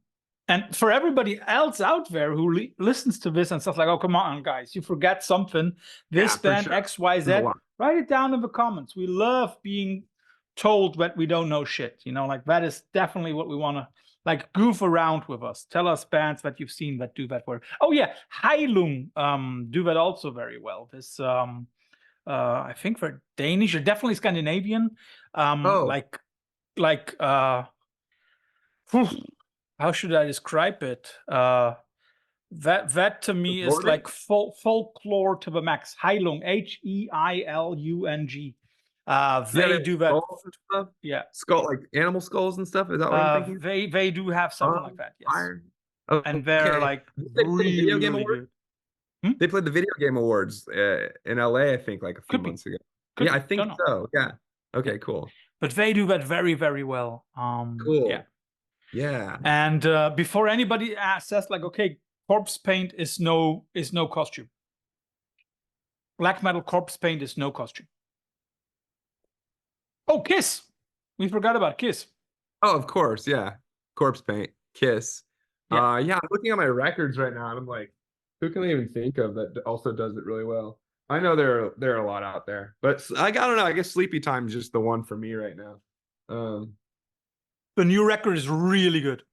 and for everybody else out there who listens to this and stuff like, oh, come on, guys, you forget something. This Yeah, for band sure. XYZ, There's a lot. write it down in the comments. We love being told that we don't know shit. Like that is definitely what we want to like goof around with us. Tell us bands that you've seen that do that word. Oh yeah, Heilung do that also very well. This I think they're Danish or definitely Scandinavian. Oh, Like how should I describe it? That to me is Nordic? like folklore to the max. Heilung, Heilung. Yeah, they They have do that. skulls and stuff. Yeah. Skull, like animal skulls and stuff. Is that what I'm thinking? They do have something like that. Yes, Iron. and they're Okay. like They played the really video game really award. good. Hmm? They played the video game awards in LA, I think, like a few Could be, months ago. could Yeah, I be. think Don't know. so. Yeah. Yeah, Okay, cool. but they do that very very well. Yeah. Cool. Yeah. And before anybody says like, okay, corpse paint is no costume. Black metal corpse paint is no costume. Oh, Kiss. We forgot about Kiss. Oh, of course. Yeah. Corpse Paint, Kiss. Yeah. Yeah, I'm looking at my records right now and I'm like, who can I even think of that also does it really well? I know there are a lot out there, but I don't know. I guess Sleepy Time is just the one for me right now. The new record is really good.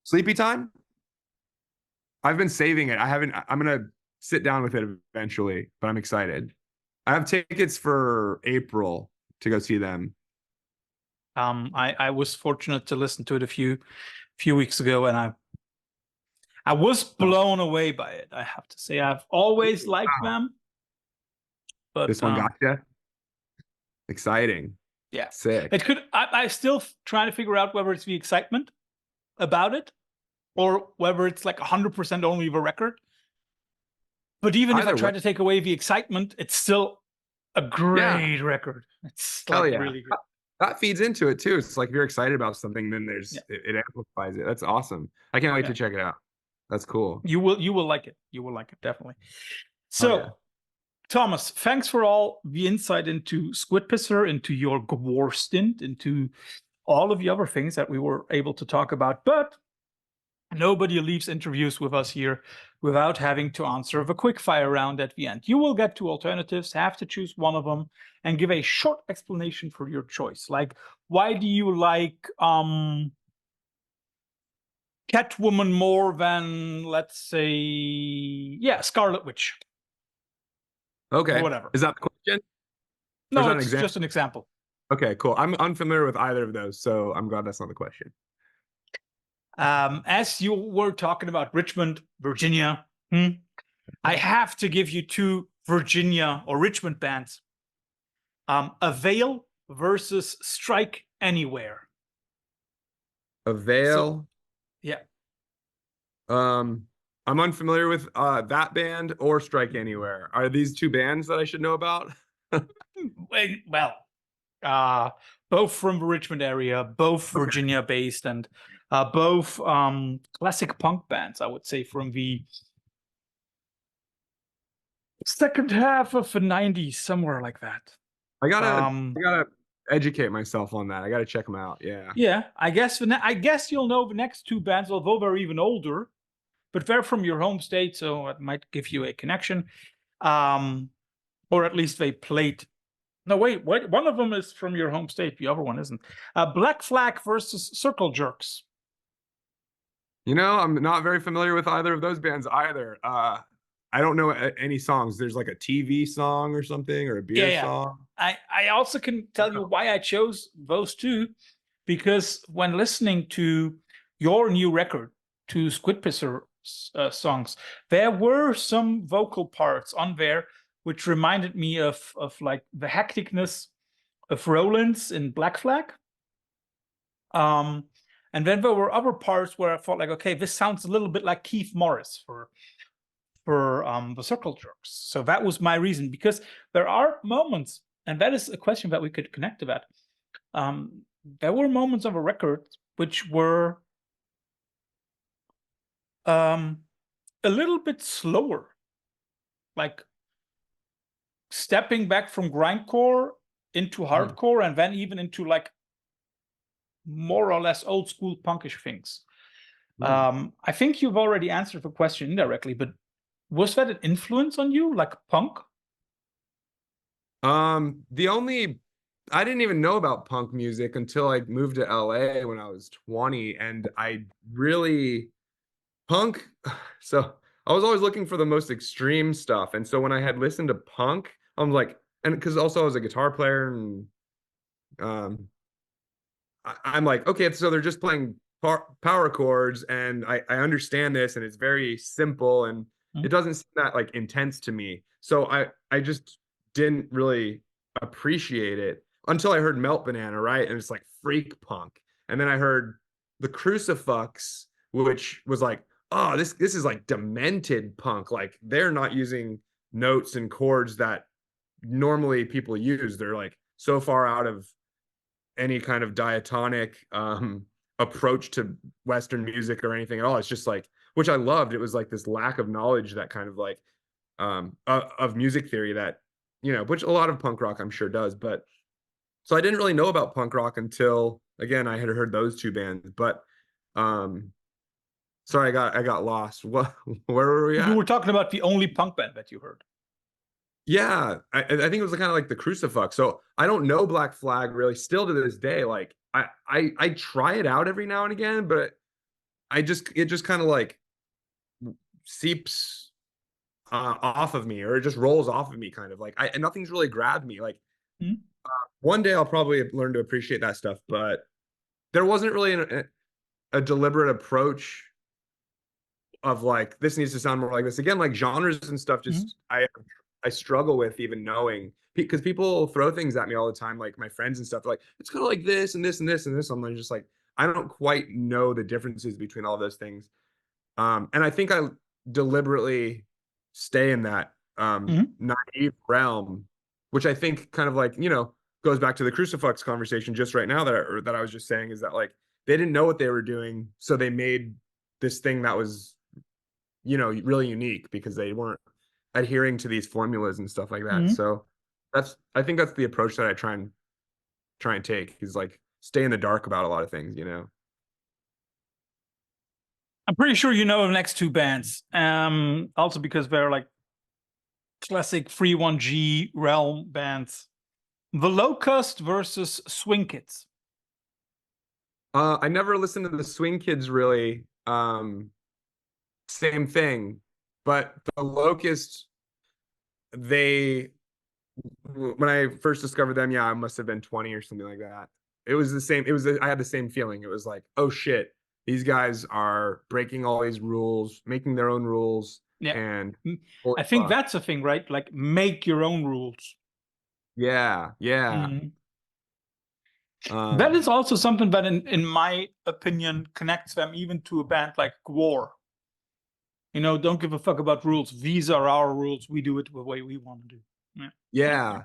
Sleepy Time? I've been saving it. I haven't. I'm gonna sit down with it eventually, but I'm excited. I have tickets for April to go see them. I was fortunate to listen to it a few weeks ago, and I was blown away by it. I have to say, I've always liked Wow. them, but This one got you. Exciting. yeah, Sick. it could. I still trying to figure out whether it's the excitement about it or whether it's like 100% only the record. But even if I try to take away the excitement, it's still a great record. It's like really good. That feeds into it too. It's like if you're excited about something, then it amplifies it. That's awesome. I can't wait to check it out. That's cool. You will like it. You will like it, definitely. So, Thomas, thanks for all the insight into Squid Pisser, into your GWAR stint, into all of the other things that we were able to talk about. But nobody leaves interviews with us here without having to answer the quick fire round at the end. You will get two alternatives, have to choose one of them, and give a short explanation for your choice. Like, why do you like Catwoman more than, let's say, Scarlet Witch? Okay. Or whatever. Is that the question? No, it's just an example. Okay, cool. I'm unfamiliar with either of those, so I'm glad that's not the question. As you were talking about Richmond, Virginia, I have to give you two Virginia or Richmond bands. Avail versus Strike Anywhere. Avail. Yeah. I'm unfamiliar with that band or Strike Anywhere. Are these two bands that I should know about? Well, both from the Richmond area, both Virginia based, and both classic punk bands, I would say, from the second half of the 90s, somewhere like that. I gotta educate myself on that. I gotta check them out. Yeah. I guess you'll know the next two bands, although they're even older, but they're from your home state, so it might give you a connection. Or at least they played. No, wait, one of them is from your home state. The other one isn't. Black Flag versus Circle Jerks. I'm not very familiar with either of those bands either. I don't know any songs. There's like a TV song or something, or a Yeah, beer yeah. song. I also can tell you why I chose those two, because when listening to your new record, to Squid Pisser songs, there were some vocal parts on there which reminded me of like the hecticness of Rollins in Black Flag. And then there were other parts where I thought like, okay, this sounds a little bit like Keith Morris for the Circle Jerks. So that was my reason, because there are moments, and that is a question that we could connect to that. There were moments of a record which were a little bit slower, like stepping back from grindcore into hardcore, and then even into like more or less old school punkish things. I think you've already answered the question indirectly, but was that an influence on you, like punk? The only I didn't even know about punk music until I moved to LA when I was 20, and I really punk. So I was always looking for the most extreme stuff, and so when I had listened to punk, I'm like, and because also I was a guitar player, and um, I'm like, okay, so they're just playing power chords, and I understand this, and it's very simple, and it doesn't seem that like intense to me. So I just didn't really appreciate it until I heard Melt Banana, right? And it's like freak punk. And then I heard the Crucifix, which was like, oh, this is like demented punk. Like they're not using notes and chords that normally people use. They're like so far out of any kind of diatonic approach to Western music or anything at all. It's just like, which I loved. It was like this lack of knowledge that kind of like of music theory that, you know, which a lot of punk rock I'm sure does. But so I didn't really know about punk rock until again I had heard those two bands. But sorry, I got lost. What where were we You at? were talking about the only punk band that you heard. Yeah, I think it was kind of like the Crucifix. So I don't know Black Flag really still to this day. Like I try it out every now and again, but it just kind of like seeps off of me, or it just rolls off of me kind of like and nothing's really grabbed me. Like one day I'll probably learn to appreciate that stuff, but there wasn't really a deliberate approach of like this needs to sound more like this again, like genres and stuff. Just I struggle with even knowing, because people throw things at me all the time, like my friends and stuff, like it's kind of like this and this and this and this. I'm just like, I don't quite know the differences between all those things. And I think I deliberately stay in that naive realm, which I think kind of like, you know, goes back to the Crucifix conversation just right now that I was just saying, is that like they didn't know what they were doing, so they made this thing that was, you know, really unique because they weren't adhering to these formulas and stuff like that. So I think that's the approach that I try and take, is like stay in the dark about a lot of things, you know. I'm pretty sure you know the next two bands. Also because they're like classic 3-1G realm bands. The Locust versus Swing Kids. I never listened to the Swing Kids really. Same thing, but the Locust, they when I first discovered them, yeah, I must have been 20 or something like that. It was the same. I had the same feeling. It was like, oh shit, these guys are breaking all these rules, making their own rules, Yeah. and I think that's a thing, right? Like make your own rules. Yeah, yeah. That is also something that, in my opinion, connects them even to a band like GWAR. You know, don't give a fuck about rules. These are our rules. We do it the way we want to do. Yeah. Yeah.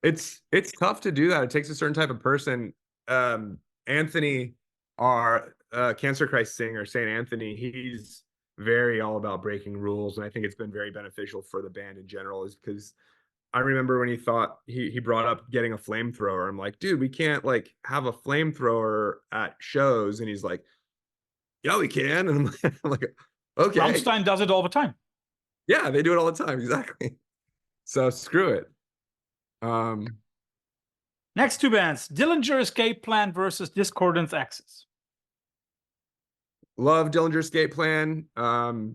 It's tough to do that. It takes a certain type of person. Anthony, our Cancer Christ singer, Saint Anthony, he's very all about breaking rules, and I think it's been very beneficial for the band in general, is because I remember when he brought up getting a flamethrower. I'm like, dude, we can't like have a flamethrower at shows, and he's like, yeah, we can. And I'm like, okay. Rammstein does it all the time. Yeah, they do it all the time, exactly. So screw it. Next two bands, Dillinger Escape Plan versus Discordance Axis. Love Dillinger Escape Plan.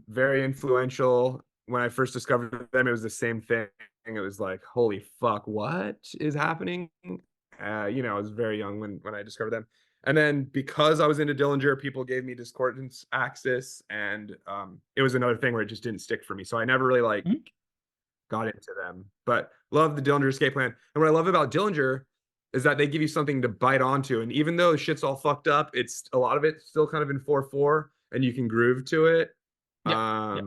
Very influential. when I first discovered them, it was the same thing. It was like, holy fuck, what is happening? I was very young when I discovered them. And then because I was into Dillinger, people gave me Discordance Axis, and it was another thing where it just didn't stick for me. So I never really like Mhm. got into them. But love the Dillinger Escape Plan. And what I love about Dillinger is that they give you something to bite onto. And even though shit's all fucked up, it's a lot of it still kind of in 4/4, and you can groove to it. Yeah, yeah,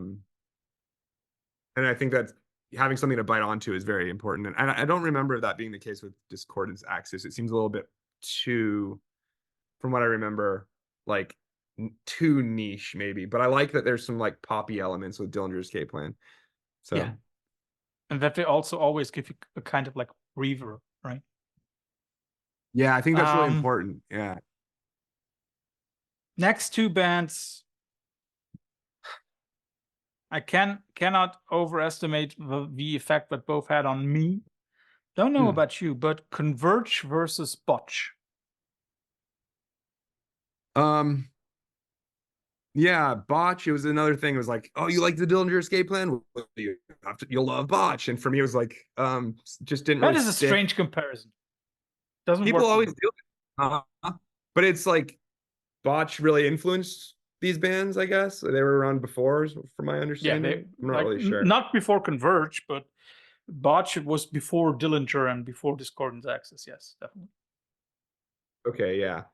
And I think that having something to bite onto is very important. And I don't remember that being the case with Discordance Axis. It seems a little bit too, from what I remember, like too niche maybe. But I like that there's some like poppy elements with Dillinger Escape Plan. yeah. So And that they also always give you a kind of like reverb, right? yeah, I think that's really Um, important. Yeah. Next two bands, I cannot overestimate the effect that both had on me. Don't know Hmm. about you, but Converge versus Botch. Um, yeah, Botch. It was another thing. It was like, oh, you like the Dillinger Escape Plan? Well, you'll love Botch. And for me, it was like, just didn't That really is a stick. strange comparison. Doesn't People work for always me. do it. But it's like Botch really influenced these bands, I guess. They were around before, from my Yeah, they understanding. I'm not like really sure. not before Converge, but Botch was before Dillinger and before Discordance Axis. Yes, definitely. Okay, yeah.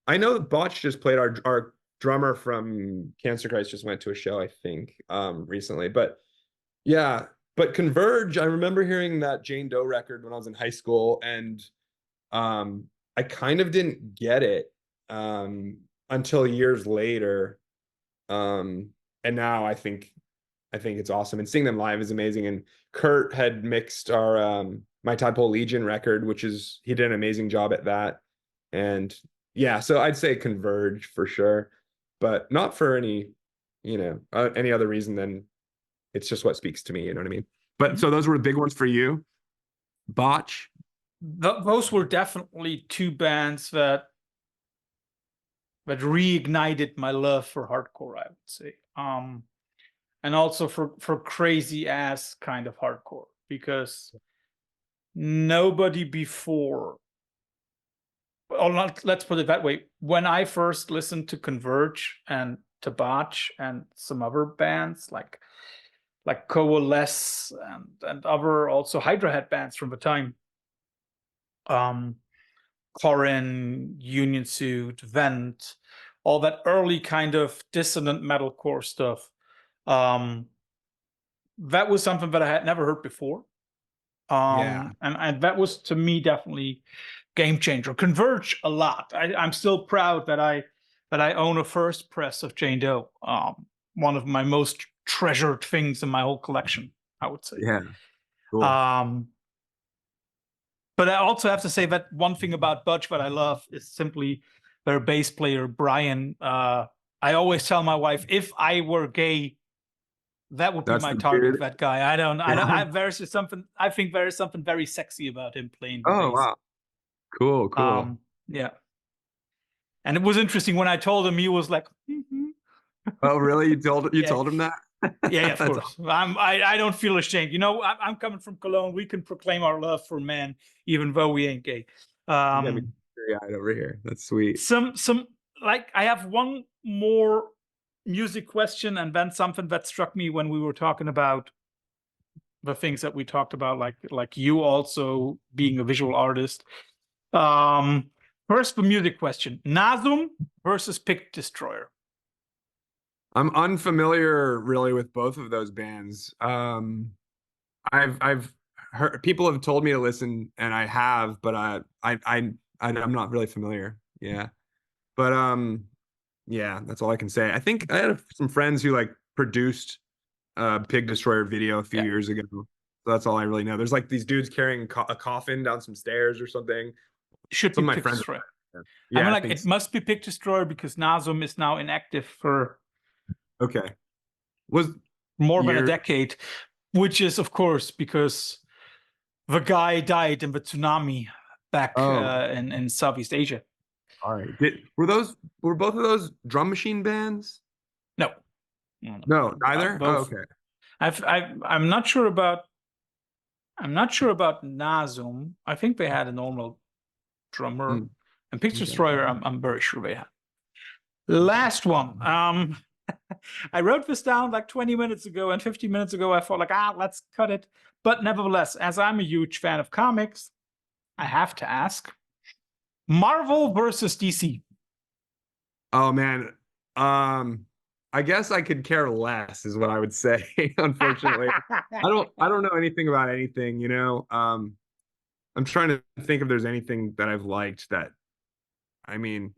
I know that Botch just played our drummer from Cancer Christ just went to a show, I think, recently. But yeah, but Converge, I remember hearing that Jane Doe record when I was in high school, and I kind of didn't get it until years later. Um, and now I think it's awesome. And seeing them live is amazing. And Kurt had mixed our My Tadpole Legion record, which is he did an amazing job at that. And yeah, so I'd say Converge for sure, but not for any other reason than it's just what speaks to me. You know what I mean? But Mhm. so those were the big ones for you. Botch. Those were definitely two bands that reignited my love for hardcore, I would say. And also for crazy ass kind of hardcore, because nobody before, or not, let's put it that way. When I first listened to Converge and to Botch and some other bands like Coalesce and other also Hydra Head bands from the time, um, Corin, Union Suit, Vent, all that early kind of dissonant metalcore stuff. Um, that was something that I had never heard before. Yeah. And that was to me definitely game changer. Converge a lot. I'm still proud that I own a first press of Jane Doe. One of my most treasured things in my whole collection, I would say. Yeah. Cool. Um, but I also have to say that one thing about Budge that I love is simply their bass player Brian. I always tell my wife, if I were gay, that would be That's my the target. dude. That guy. Yeah. There's something. I think there is something very sexy about him playing the Oh bass. wow. Cool. Cool. Yeah. And it was interesting when I told him, he was like, "Mhm." Oh really? You Yeah, told him that? yeah, of That's course. I don't feel ashamed. I'm coming from Cologne. We can proclaim our love for men, even though we ain't gay. you got me Um, teary-eyed over here. That's sweet. some like I have one more music question, and then something that struck me when we were talking about the things that we talked about, like you also being a visual artist. Um, First, the music question: Nasum versus Pick Destroyer. I'm unfamiliar really with both of those bands. I've heard people have told me to listen, and I have, but I'm not really familiar. Yeah, but yeah, that's all I can say. I think I had some friends who like produced a Pig Destroyer video a few Yeah, years ago. So that's all I really know. There's like these dudes carrying a coffin down some stairs or something. should be Some of my Pick friends. Destroyer. I Yeah, mean, I like think it so. must be Pick Destroyer because Nasum is now inactive for Okay. Was more than a years. decade, which is of course because the guy died in the tsunami back Oh, in Southeast Asia. all right. Were both of those drum machine bands? No, no, no. No, neither. Oh, Both okay. I'm not sure about Nazum. I think they had a normal drummer. Mm, And Picture okay. Destroyer, I'm very sure they had. Last one. I wrote this down like 20 minutes ago, and 15 minutes ago I thought like, let's cut it. But nevertheless, as I'm a huge fan of comics, I have to ask, Marvel versus DC. Oh man. I guess I could care less is what I would say, unfortunately. I don't know anything about anything, you know. I'm trying to think if there's anything that I've liked that I mean,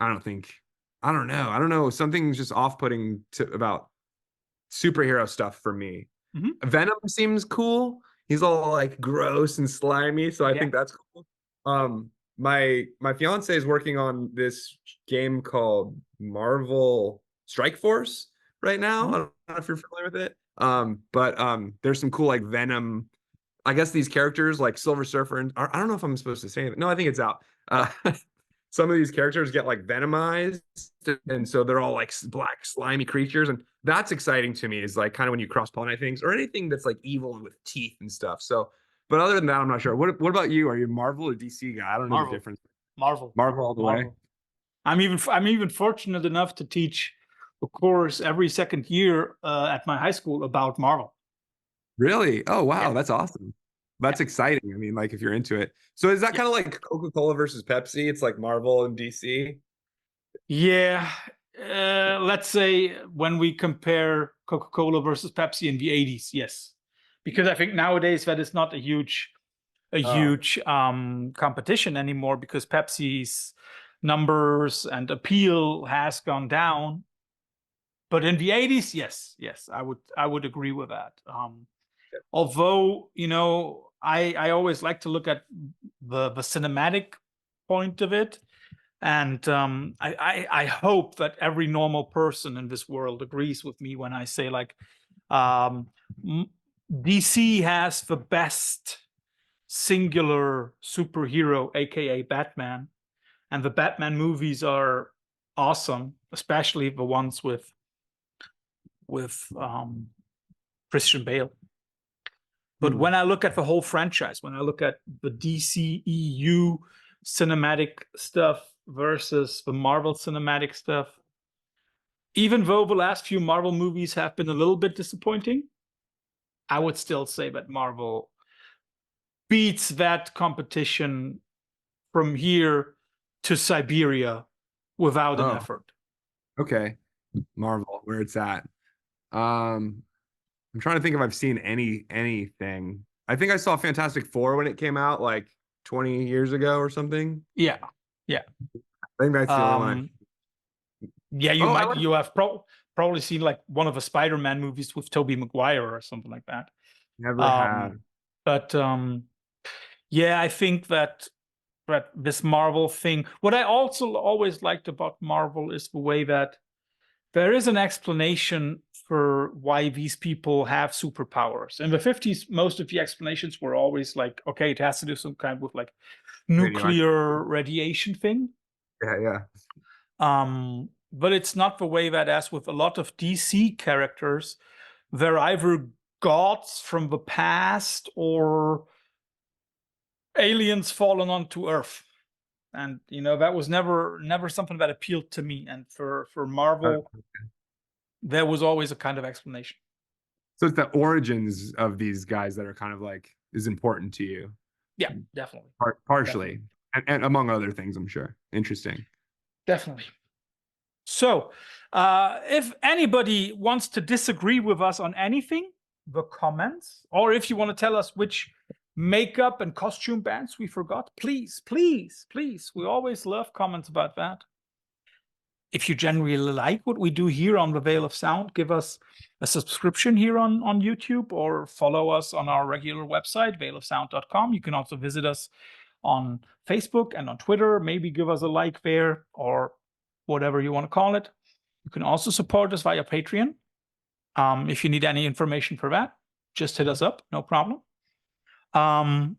I don't think I don't know. I don't know. Something's just off-putting about superhero stuff for me. Mhm. Venom seems cool. He's all like gross and slimy, so I Yeah. think that's cool. My fiance is working on this game called Marvel Strike Force right now. I Mhm. don't know if you're familiar with it. But there's some cool like Venom. I guess these characters like Silver Surfer and I don't know if I'm supposed to say it. No, I think it's out. Some of these characters get like venomized, and so they're all like black slimy creatures, and that's exciting to me. Is like kind of when you cross pollinate things or anything that's like evil and with teeth and stuff. So, but other than that, I'm not sure. What about you? Are you a Marvel or DC guy? I don't know the Marvel. difference. Marvel. Marvel all the way. Marvel. I'm even fortunate enough to teach a course every second year at my high school about Marvel. Really? Oh Yeah. wow, that's awesome. Yeah. That's exciting. I mean, like if you're into it. So is that Yeah. kind of like Coca-Cola versus Pepsi? It's like Marvel and DC. Yeah. Let's say when we compare Coca-Cola versus Pepsi in the 80s, yes. Because I think nowadays that is not a huge Oh, competition anymore because Pepsi's numbers and appeal has gone down. But in the 80s, yes, I would agree with that. Although, I always like to look at the cinematic point of it. And I hope that every normal person in this world agrees with me when I say like um, DC has the best singular superhero, aka Batman, and the Batman movies are awesome, especially the ones with Christian Bale. But hmm. when I look at the whole franchise, when I look at the DCEU cinematic stuff versus the Marvel cinematic stuff, even though the last few Marvel movies have been a little bit disappointing, I would still say that Marvel beats that competition from here to Siberia without an Oh, effort. okay. Marvel, where it's at. Um, I'm trying to think if I've seen anything. I think I saw Fantastic Four when it came out like 20 years ago or something. Yeah, yeah. I think that's the only one I've. Um, yeah, Oh, I like you have probably seen like one of the Spider-Man movies with Tobey Maguire or something like that. never had. Um, but yeah, I think that this Marvel thing. What I also always liked about Marvel is the way that there is an explanation for why these people have superpowers. In the 50s, most of the explanations were always like, okay, it has to do some kind with like Radioactive. nuclear radiation thing. Yeah, yeah. But it's not the way that, as with a lot of DC characters, they're either gods from the past or aliens fallen onto Earth. And that was never something that appealed to me. And for Uh, Marvel, there was always a kind of explanation. So it's the origins of these guys that are kind of like is important to you, Yeah, definitely. partially, Definitely. and among other things, I'm sure. Interesting. Definitely. So, if anybody wants to disagree with us on anything, the comments, or if you want to tell us which makeup and costume bands we forgot, please, please, please. We always love comments about that. If you generally like what we do here on the Veil of Sound, give us a subscription here on YouTube or follow us on our regular website, veilofsound.com. You can also visit us on Facebook and on Twitter. Maybe give us a like there or whatever you want to call it. You can also support us via Patreon. If you need any information for that, just hit us up, no problem. And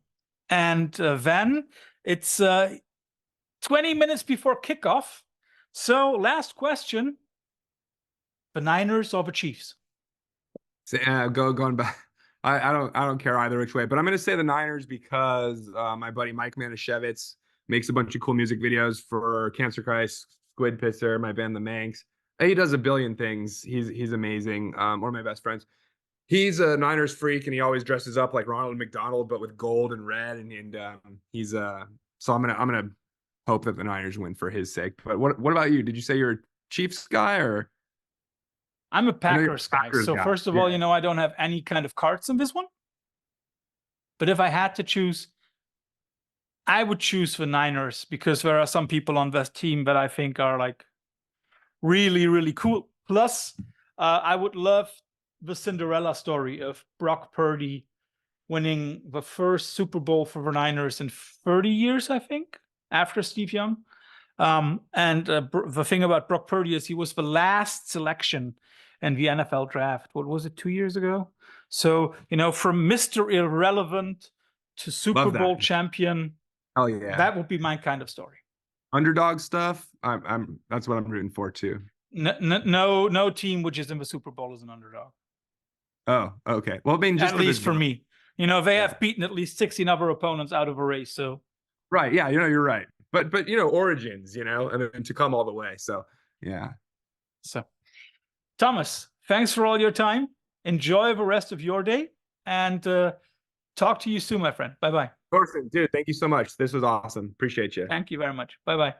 then it's 20 minutes before kickoff. So, last question: the Niners or the Chiefs? So, going back. I don't care either which way, but I'm gonna say the Niners because my buddy Mike Manischewitz makes a bunch of cool music videos for Cancer Christ, Squid Pisser, my band The Manx. He does a billion things. He's amazing. One of my best friends. He's a Niners freak, and he always dresses up like Ronald McDonald, but with gold and red. And he's so I'm gonna hope that the Niners win for his sake. But what about you? Did you say you're a Chiefs guy, or I'm a I know you're Packers a guy. Packers So guy? first of all, Yeah, I don't have any kind of cards in this one. But if I had to choose, I would choose the Niners because there are some people on this team that I think are like really, really cool. Plus, I would love the Cinderella story of Brock Purdy winning the first Super Bowl for the Niners in 30 years, I think, after Steve Young. And the thing about Brock Purdy is he was the last selection in the NFL draft. What was it, 2 years ago? So, from Mr. Irrelevant to Super love that. Bowl champion, Oh yeah, that would be my kind of story. underdog stuff. I'm that's what I'm rooting for too. No team which is in the Super Bowl is an underdog. Oh, okay. Well, I mean, just At for this least for game. me. They Yeah. have beaten at least 16 other opponents out of a race. So Right. Yeah. You're right. But origins. And then to come all the way. So yeah. so Thomas, thanks for all your time. Enjoy the rest of your day, and talk to you soon, my friend. Bye bye. Thorsten, dude, thank you so much. This was awesome. Appreciate you. Thank you very much. Bye bye.